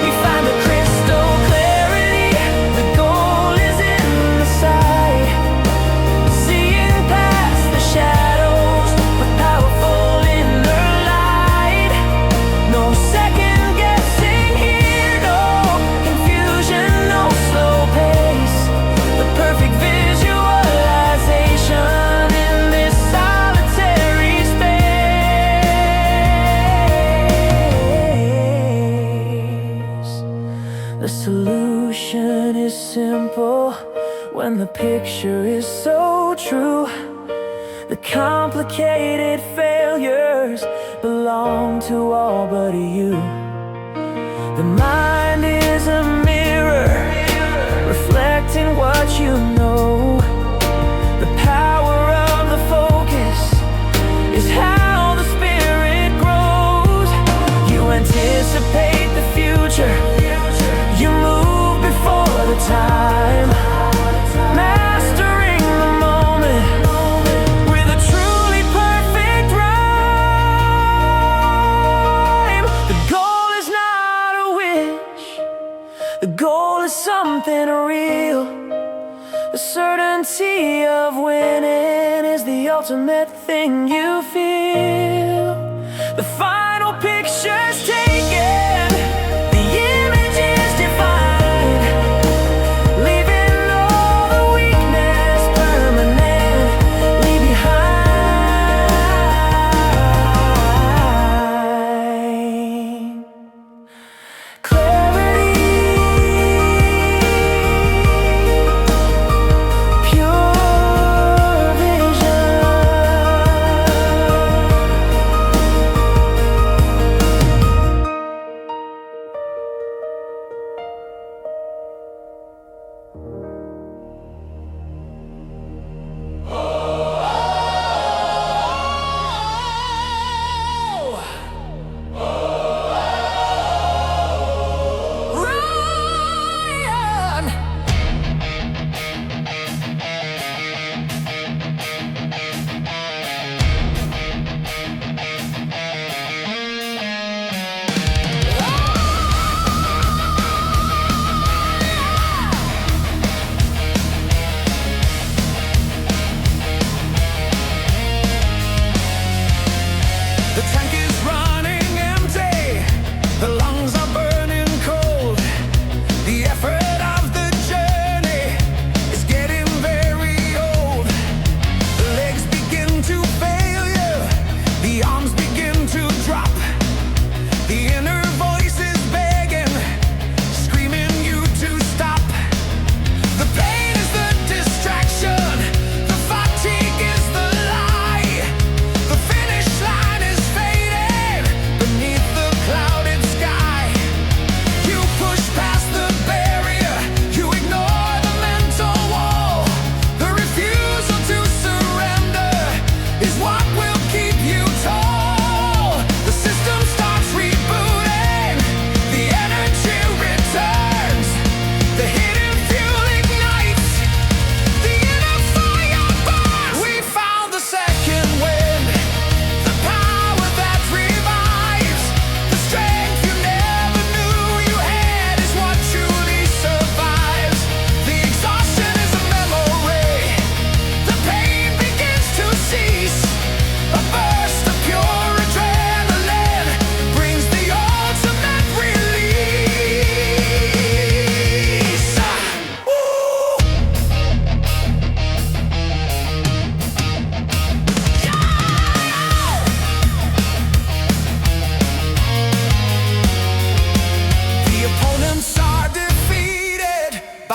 We find the crystal clarity. The goal is in the sight, seeing past the shadows with powerful inner light. No second guessing here, no confusion, no slow pace. The perfect visualization in this solitary space. The solution is simple when the picture is so true. The complicated failures belong to all but you. The mind is a mirror, reflecting what you know. The power of the focus is how the spirit grows. You anticipate the future, you move before the time, mastering the moment with a truly perfect rhyme. The goal is not a wish, the goal is something real. The certainty of winning is the ultimate thing you feel. The final picture's taken, the image is defined, leaving all the weakness permanently behind. Clarity, pure vision.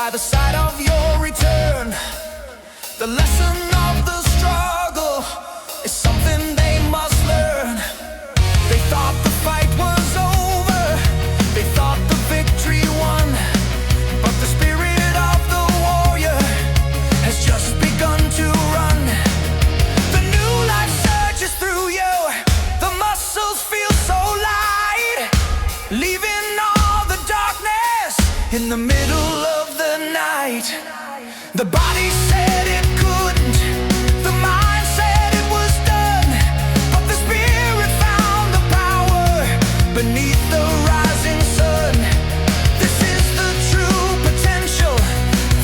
by the side of your return. The lesson of the struggle is something they must learn. They thought the fight was over, they thought the victory won, but the spirit of the warrior has just begun to run. The new life surges through you, the muscles feel so light, leaving all the darkness in the middle of the night. The body said it couldn't, the mind said it was done, but the spirit found the power beneath the rising sun. This is the true potential,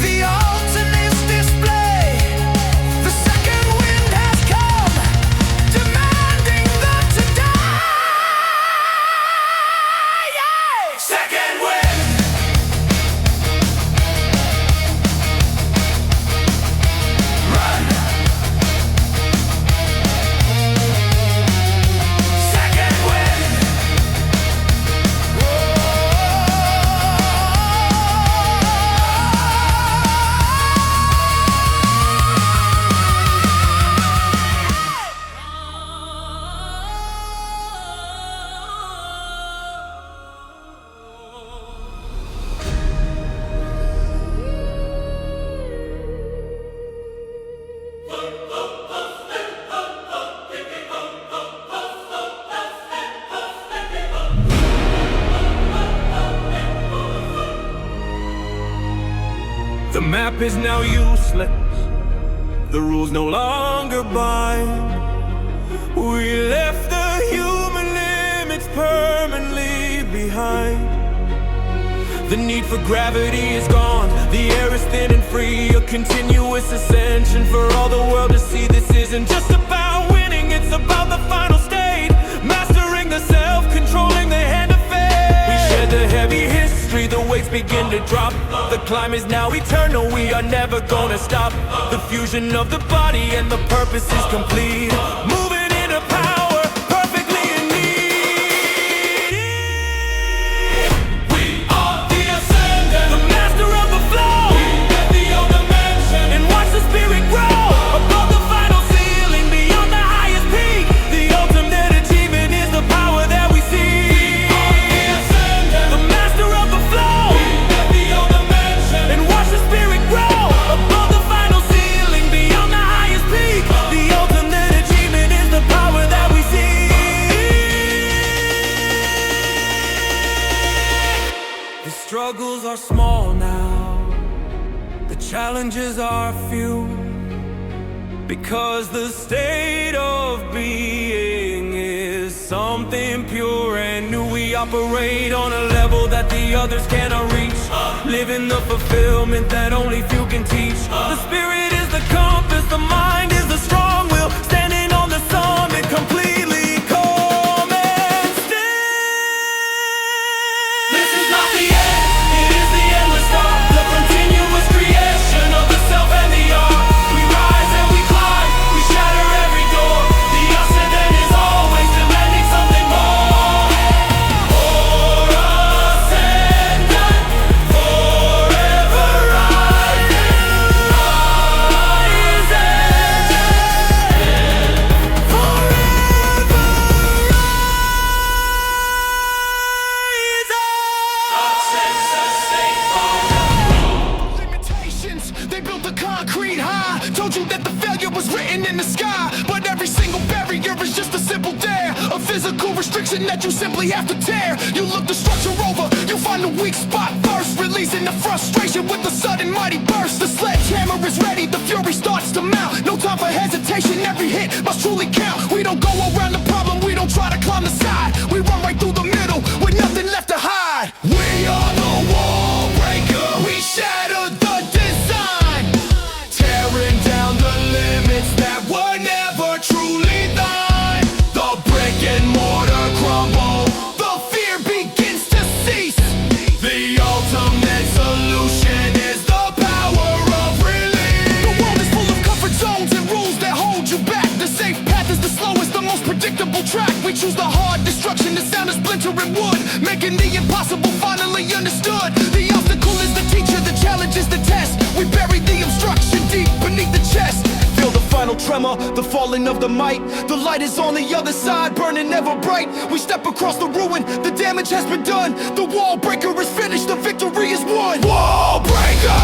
the ultimate display. The second wind has come, demanding the to die. Second wind. Run. Second wind. The map is now useless, the rules no longer bind. We left the human limits permanently behind. The need for gravity is gone, the air is thin and free, a continuous ascension for all the world to see. This isn't just about winning, it's about the final state, mastering the self, controlling the hand of fate. We shed the heavy history, the weights begin to drop. The climb is now eternal, we are never gonna stop. The fusion of the body and the purpose is complete, moving into power, perfectly in need. We are the Ascendant. The master of the flow, We get the old dimension. and watch the spirit grow above the final ceiling, beyond the highest peak. The ultimate achievement is the power that we see. The Ascendant. The master of the flow, We get the old dimension. and watch the spirit grow above the final ceiling, beyond the highest peak. The ultimate achievement is the power that we see. The struggles are small now, the challenges are few, because the state of being is something pure and new. We operate on a level that the others cannot reach, living the fulfillment that only few can teach. The spirit is the compass, the mind is the strong will, standing on the summit completely calm and still. This is not the end, it is the endless start. The continuous creation of the self and the art. We rise and we climb, we shatter every door. The Ascendant is always demanding something more. For Ascendant, forever rising. Limitations, they built the concrete high. Told you that the failure was written in the sky, but every single barrier is just a simple dare, a physical restriction that you simply have to tear. You look the structure over, you find the weak spot first, releasing the frustration with a sudden mighty burst. The sledgehammer is ready, the fury starts to mount. No time for hesitation, every hit must truly count. We don't go around the problem, we don't try to climb the side. We run right through the middle with nothing left to hide. We are the Wallbreaker, we shatter the design, tearing down the limits that were never truly thine. The brick and mortar crumble, the fear begins to cease. The ultimate solution is the power of release. The world is full of comfort zones and rules that hold you back. The safe path is the slowest, the most predictable track. We choose the hard destruction, the sound of splintering wood, making the impossible finally understood. The obstacle is the teacher, the challenge is the chest. Feel the final tremor, the falling of the might. The light is on the other side, burning ever bright. We step across the ruin, the damage has been done. The Wallbreaker is finished, the victory is won. Wallbreaker!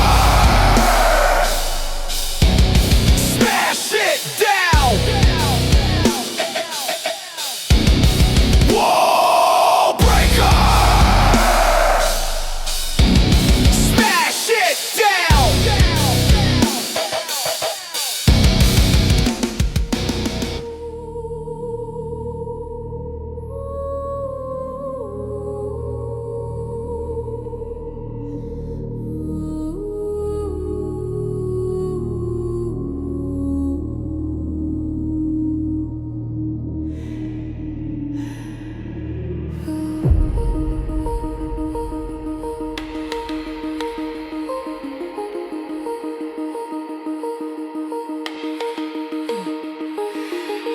Smash it down! Wallbreaker! Smash it down!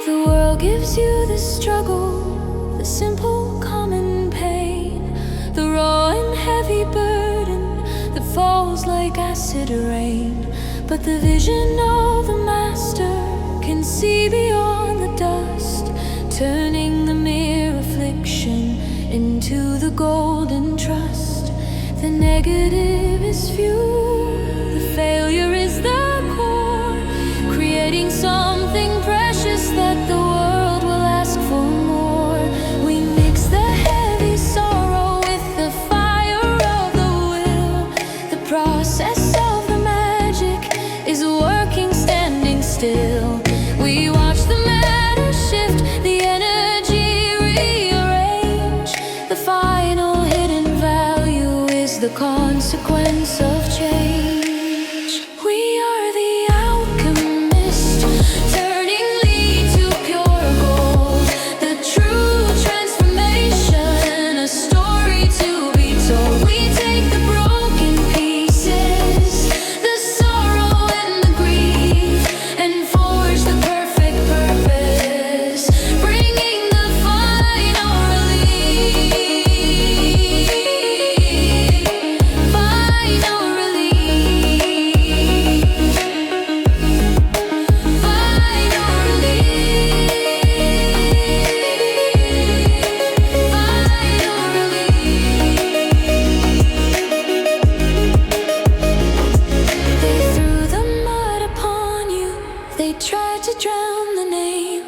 The world gives you the struggle, the simple common pain, the raw and heavy burden that falls like acid rain. But the vision of the master can see beyond the dust, turning the mere affliction into the golden trust. The negative is few, the failure is the core, creating something precious that the world will ask for more. We mix the heavy sorrow with the fire of the will. The process of the magic is working standing still. We watch the matter shift, the energy rearrange. The final hidden value is the consequence of change. We are the alchemist, turning lead to pure gold. The true transformation, a story to be told. We take the broken pieces, the sorrow and the grief, and forge the perfect purpose, bringing the final relief. Final relief. Final relief. They threw the mud upon you, they tried to drown the name,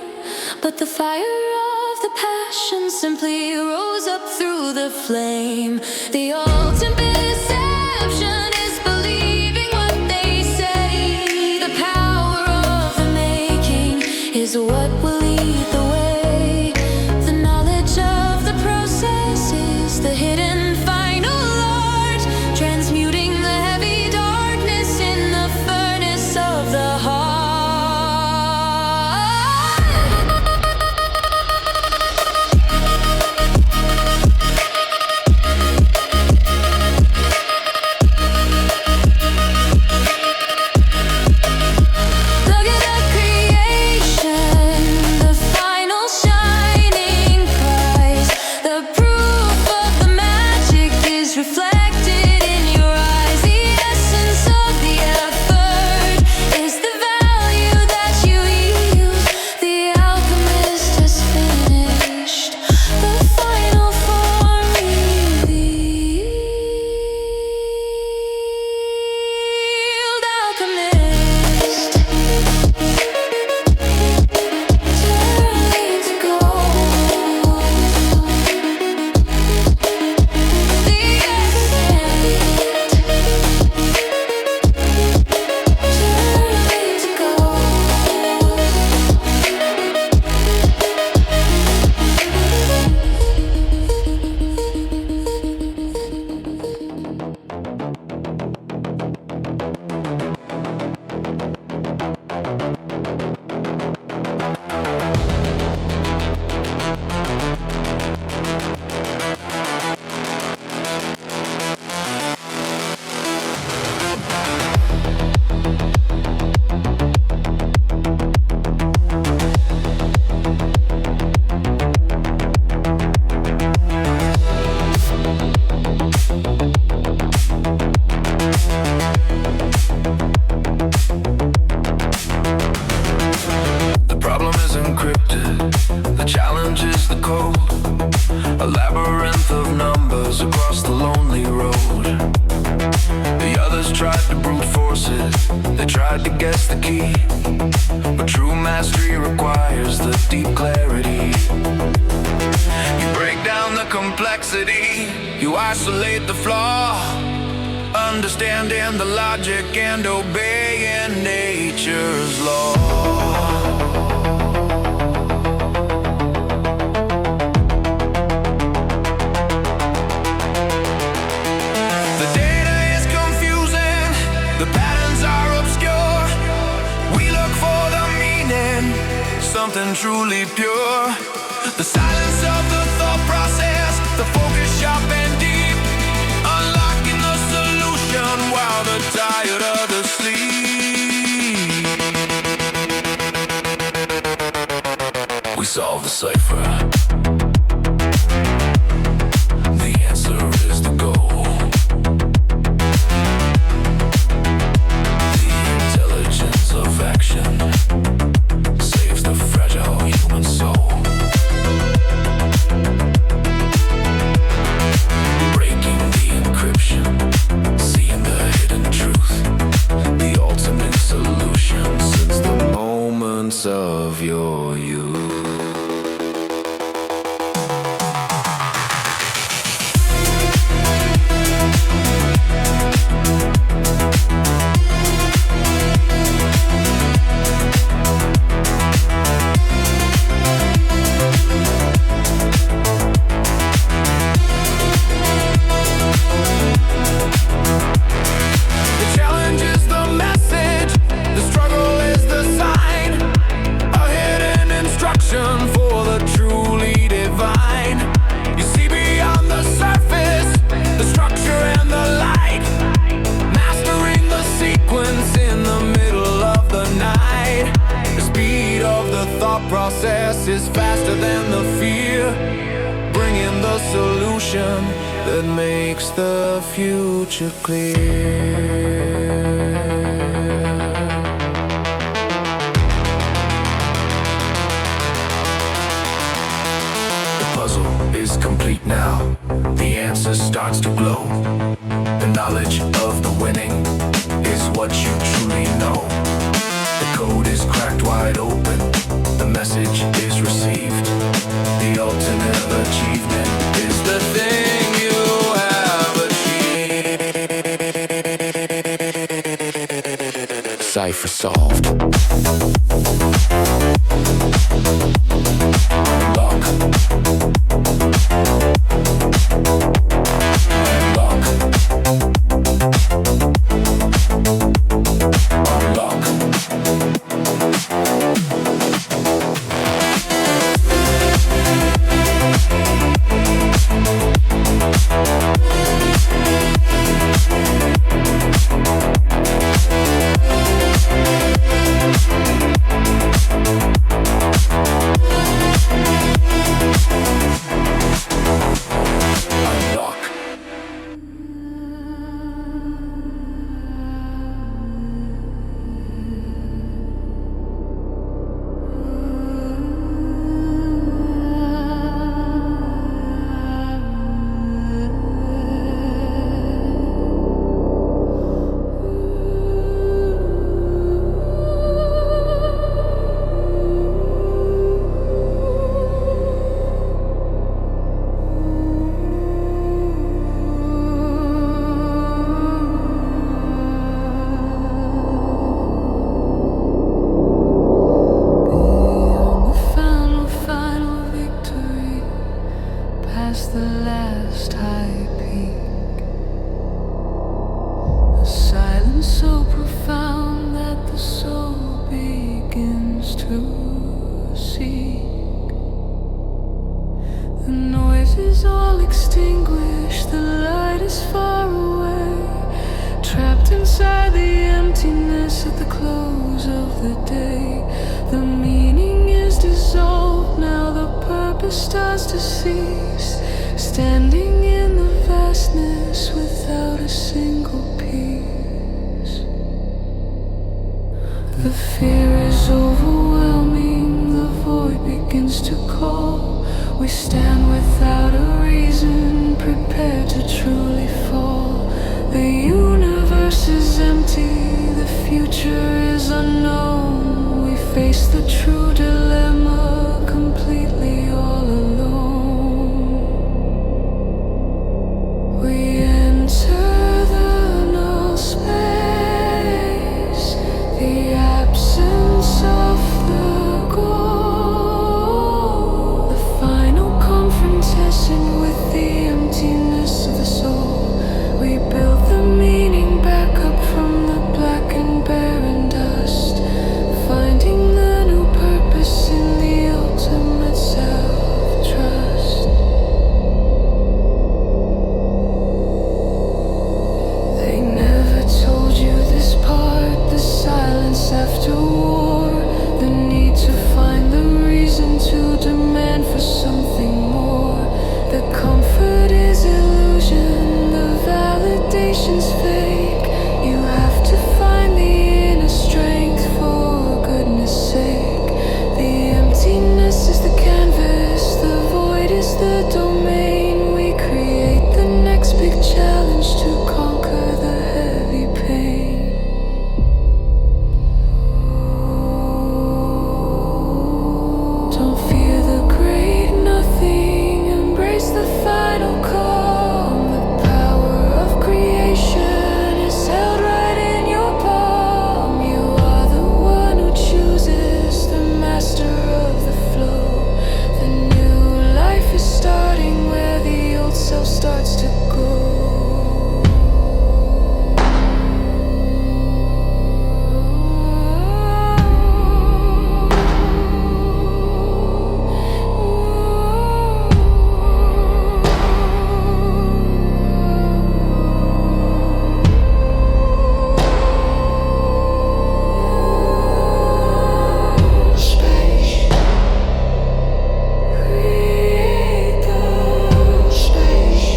but the fire of the passion simply rose up through the flame. The ultimate deception is believing what they say. The power of the making is what will lead the way. The knowledge of the process is the hidden final art, transmuting the heavy darkness in the furnace of the heart. gets the key, but true mastery requires the deep clarity. You break down the complexity, you isolate the flaw, understanding the logic and obeying nature's law. Something truly pure. The silence of the thought process, the focus sharp and deep, unlocking the solution while the tired others sleep. We solve the cipher. The answer is the goal. The intelligence of action saves the fragile human soul. Breaking the encryption, seeing the hidden truth, the ultimate solution since the moments of your youth. Process is faster than the fear, bringing the solution that makes the future clear. The puzzle is complete now, the answer starts to glow. The knowledge of the winning is what you truly know. The code is cracked wide open, the message is received. The ultimate achievement is the thing you have achieved. Cipher solved. Unlock. Starts to cease, standing in the vastness without a single piece. The fear is overwhelming, the void begins to call. We stand without a reason, prepared to truly fall. The universe is empty, the future is unknown. demand for something more. The comfort is illusion, the validation's fake. You have to find the inner strength for goodness sake. The emptiness is the canvas, the void is the domain. We create the next big challenge to conquer the heavy pain. Don't fear the great nothing, embrace the final calm. The power of creation is held right in your palm. You are the one who chooses, the master of the flow. The new life is starting where the old self starts to go. Space. Create the space.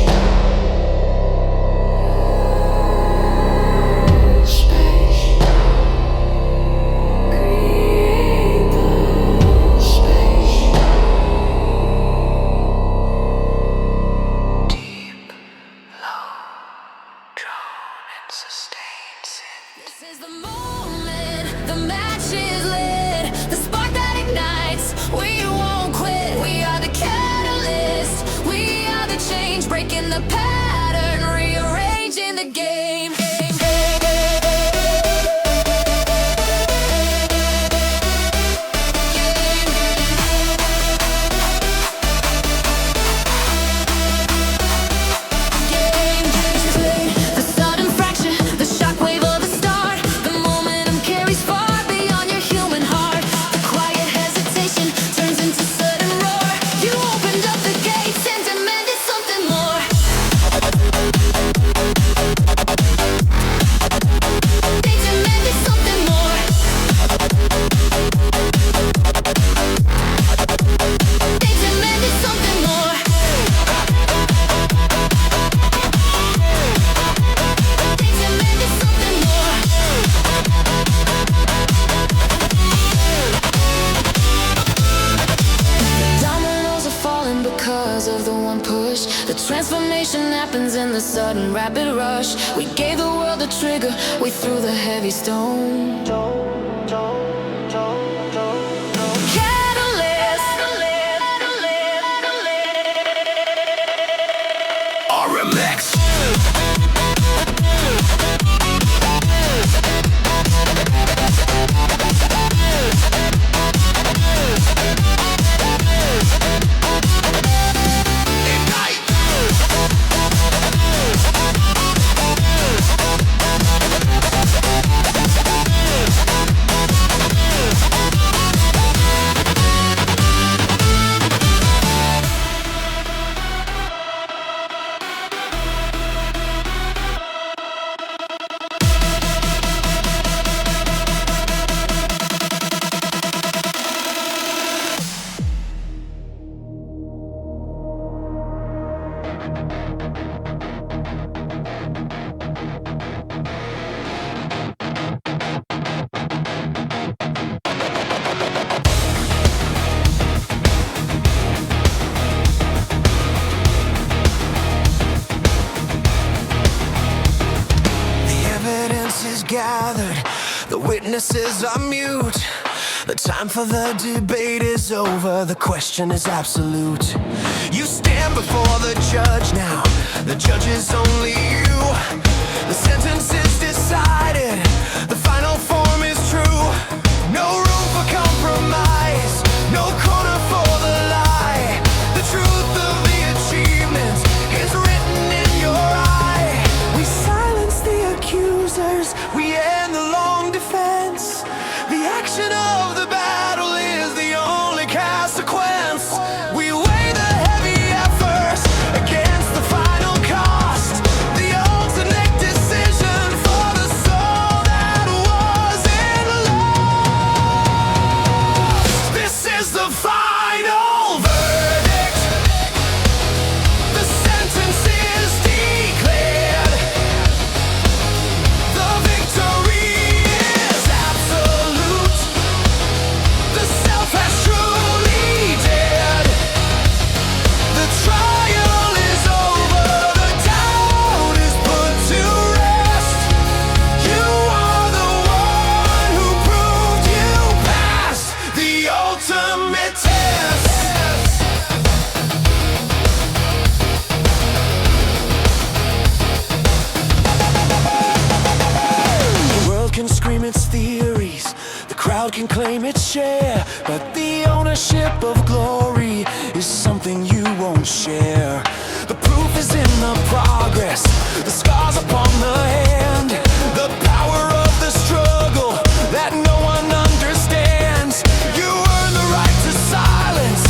Space. Create the space. Deep, low, drone and sustain synth. This is the moment, the match is lit, the spark that ignites, we won't quit. We are the catalyst, we are the change, breaking the pattern, rearranging the game. The sudden fraction, the shockwave of the start. The momentum carries far beyond your human heart. The quiet hesitation turns into sudden roar. You opened up the gates and demanded something more. They demanded something more. They demanded something more. They demanded something more. Dominoes are falling because of the one push. The transformation happens in the sudden rapid rush. We gave the world a trigger, we threw the heavy stone. RMX. Ignite. Gathered, the witnesses are mute. The time for the debate is over, the question is absolute. You stand before the judge now, the judge is only you. The sentence is decided, the final form is true. No room for compromise, no corner for the lie. The truth of the achievement is written in your eye. We silence the accusers, we end the long defense. The action of the battle is the only consequence. We weigh the heavy efforts against the final cost. The ultimate claim its share, but the ownership of glory is something you won't share. The proof is in the progress, the scars upon the hand, the power of the struggle that no one understands. You earn the right to silence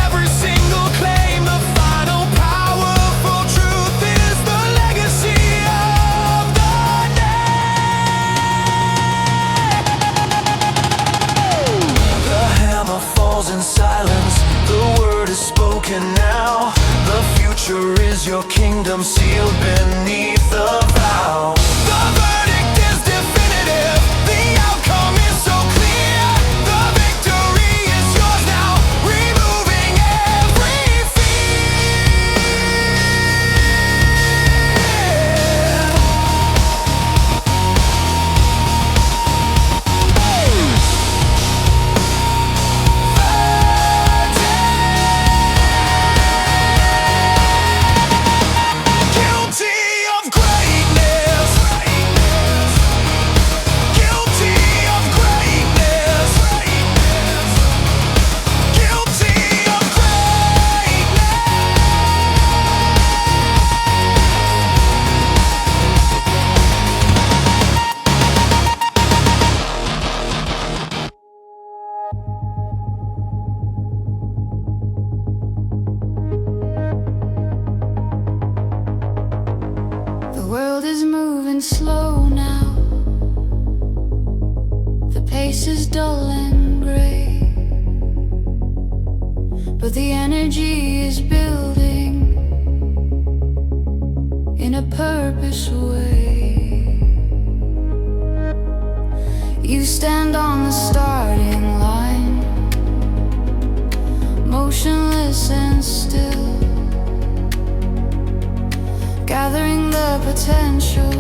every single claim. The final powerful truth is the legacy of the name. The hammer falls in silence, the word is spoken now. The future is your kingdom sealed beneath the vow. The verdict is definitive, the outcome is so clear. The victory is yours now, removing every fear. Guilty of greatness, guilty of greatness, guilty of The world is moving slow now. The pace is dull and gray, but the energy is building in a purpose way. You stand on the starting line, motionless and still, gathering the potential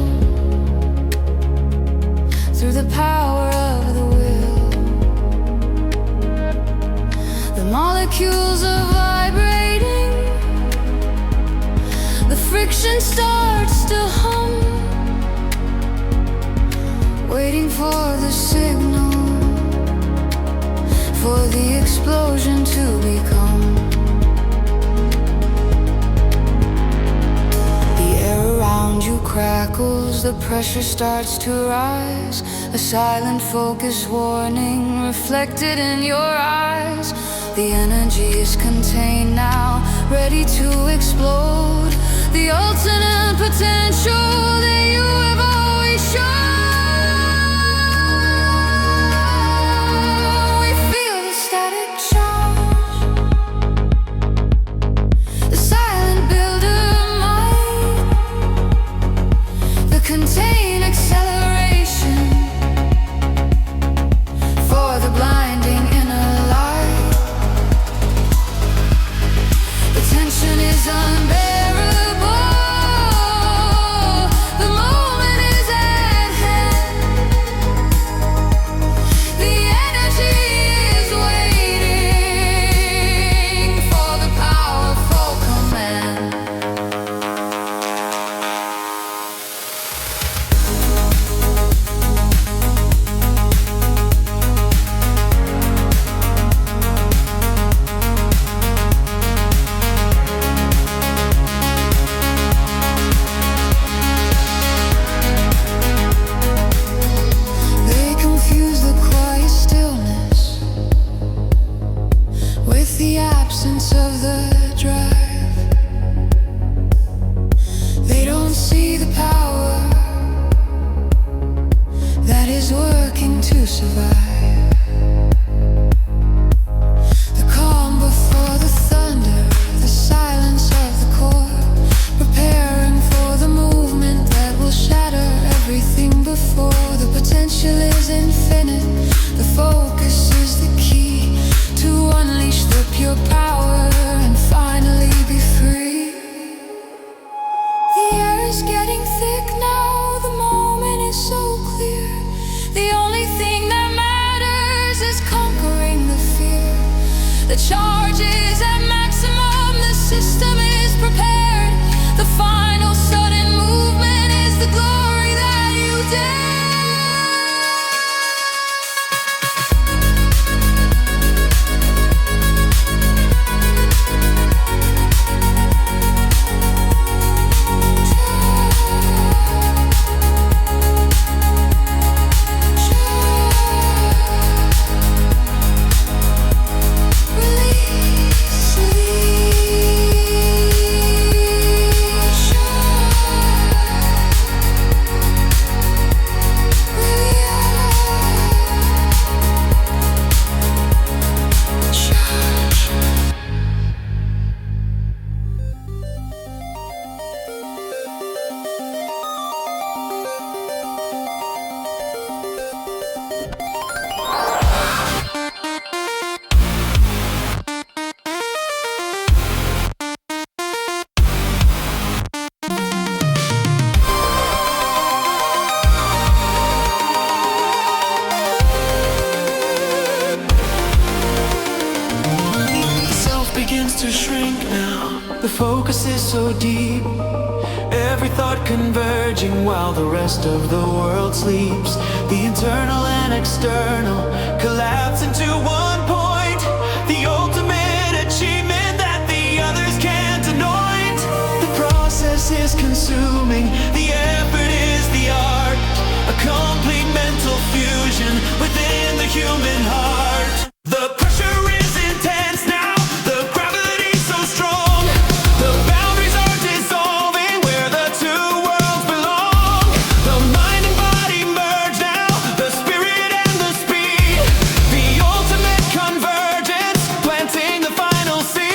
through the power of the will. The molecules are vibrating, the friction starts to hum, waiting for the signal, for the explosion to become. Around you crackles, the pressure starts to rise. A silent focus warning reflected in your eyes. The energy is contained now, ready to explode. The ultimate potential that you have always shown. We feel the static charge, the silent builder might, the contained acceleration for the blinding inner light. The tension is unbearable, the focus is so deep, every thought converging while the rest of the world sleeps. The internal and external collapse into one point, the ultimate achievement that the others can't anoint. The process is consuming, the effort is the art, a complete mental fusion within the human heart. The pressure is intense now, the gravity's so strong, the boundaries are dissolving where the two worlds belong. The mind and body merge now, the spirit and the speed, the ultimate convergence, planting the final seed.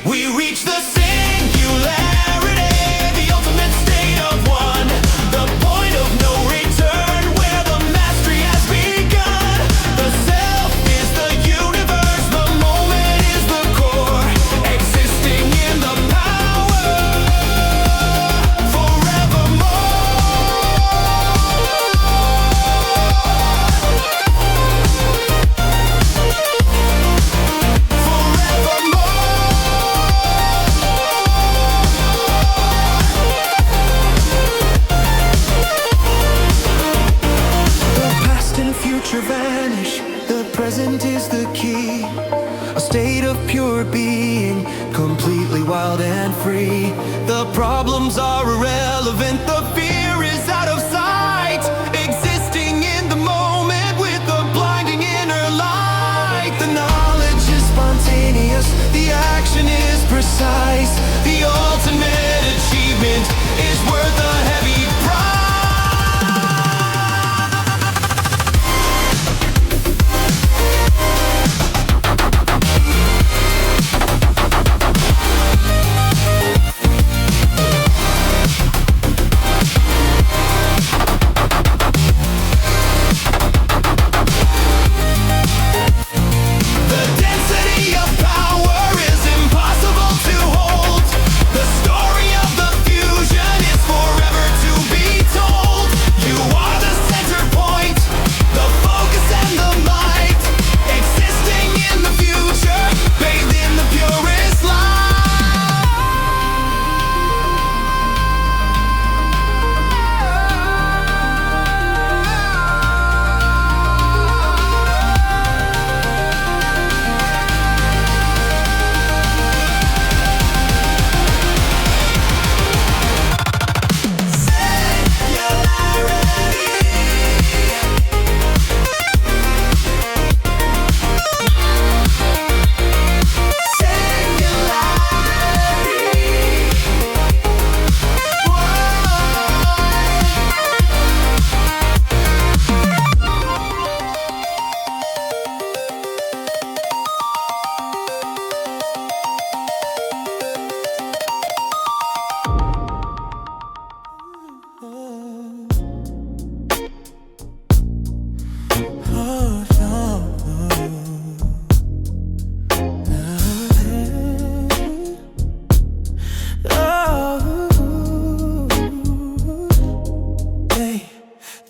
We reach the singularity, the ultimate state of one, the point of no return where the mastery has begun. The self is the universe, the moment is the core, existing in the power The past and future vanish, the present is the key, a state of pure being, completely wild and free. The problems are irrelevant, the fear is out of sight, existing in the moment with the blinding inner light. The knowledge is spontaneous, the action is precise, the ultimate achievement is worth a heavy price. The density of power is impossible to hold. The story of the fusion is forever to be told. You are the center point, the focus and the might, existing in the future, bathed in the purest light.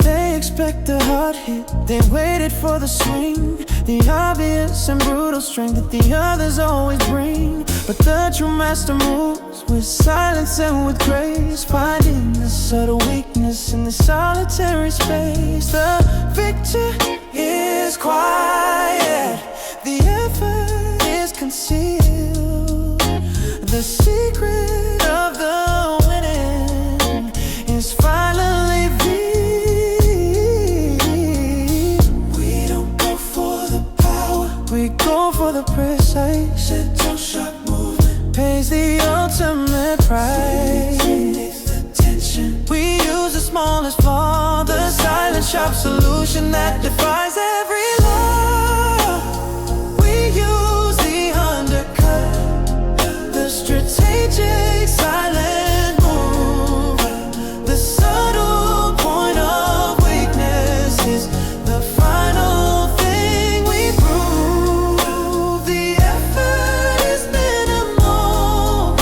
They expect a hard hit, they waited for the swing, the obvious and brutal strength that the others always bring. But the true master moves with silence and with grace, finding the subtle weakness in the solitary space. The victor is quiet, the effort is concealed, the secret of the winning is finally revealed. We don't go for the power, we go for the precise. Gentle sharp movement pays the ultimate price. We use the smallest flaw, the silent sharp solution that defies every law. We use the undercut, the strategic silent move, the subtle point of weakness is the final thing we prove. The effort is minimal,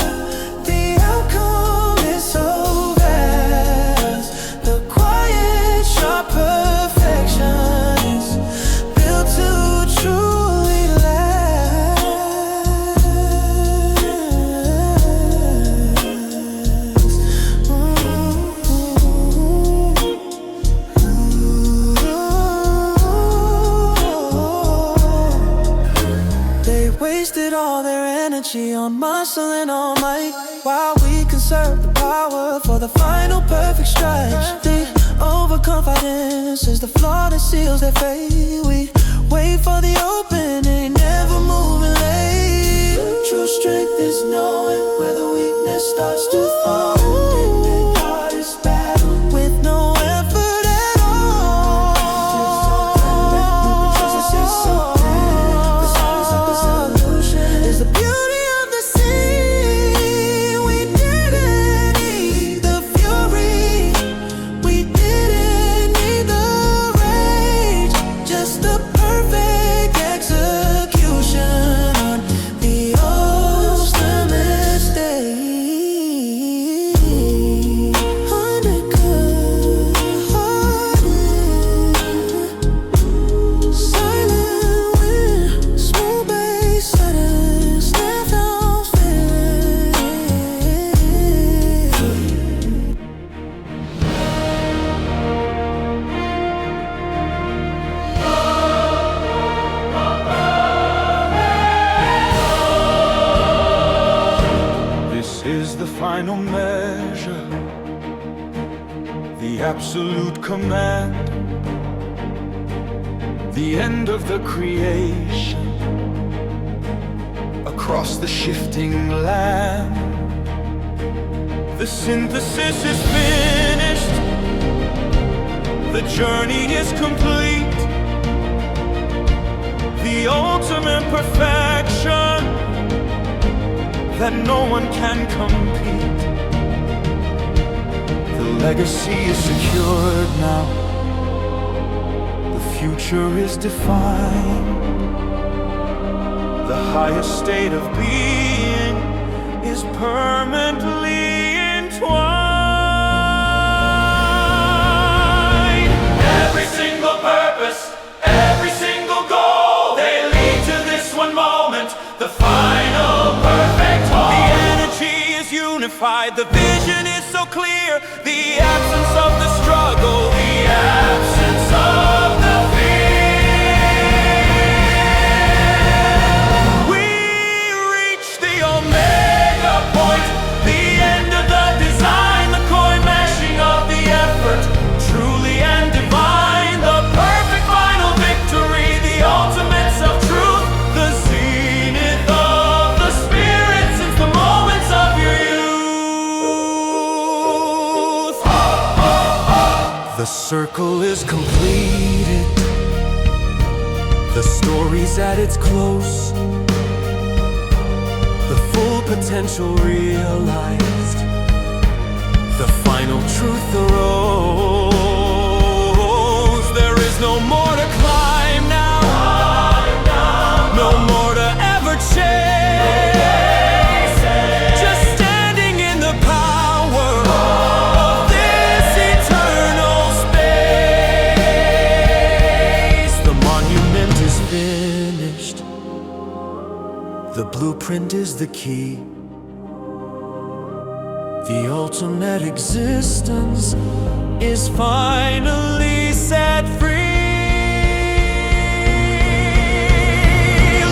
the outcome is so vast. The quiet, sharp perfection is built to energy on muscle and all might, while we conserve the power for the final perfect strike. The overconfidence is the flaw that seals their fate. We wait for the opening, never moving late. True strength is knowing where the weakness starts to fall. Hardest battle with no effort at all. Is the beauty of the sea. We didn't need the fury. We didn't need the rage. Just the perfect execution on the ultimate stage. Undercut, hardened, silent wind, smooth bass settings, left on fade. This is the final measure, the absolute command, the end of the creation across the shifting land. The synthesis is finished, the journey is complete, the ultimate perfection that no one can compete. The legacy is secured now, the future is defined. The highest state of being is permanently entwined. Every single purpose, every single goal, they lead to this one moment, the final perfect whole. The energy is unified, the vision is so clear, the absence of the struggle, The absence of the fear. we reach the omega point, The end of the design, the coin mashing of the effort, truly and divine, the perfect final victory, the ultimate self-truth, the zenith of the spirit since the moments of your youth. The circle is completed, the story's at its close, the full potential realized, the final truth arose. There is no more to climb now, no more to ever chase. Just standing in the power of this eternal space. The monument is finished, the blueprint is the key. The ultimate existence is finally set free.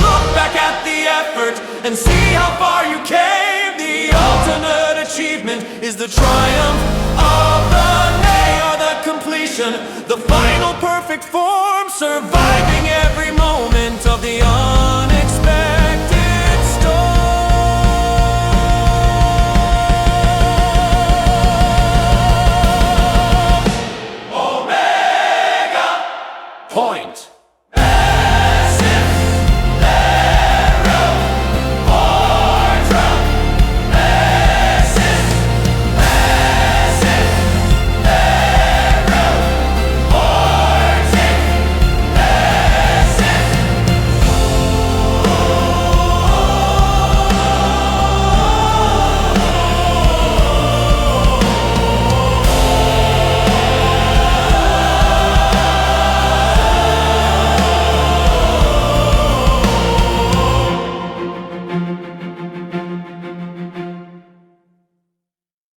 Look back at the effort and see how far you came. The ultimate achievement is the triumph of the nay or the completion, the final perfect form, surviving every moment.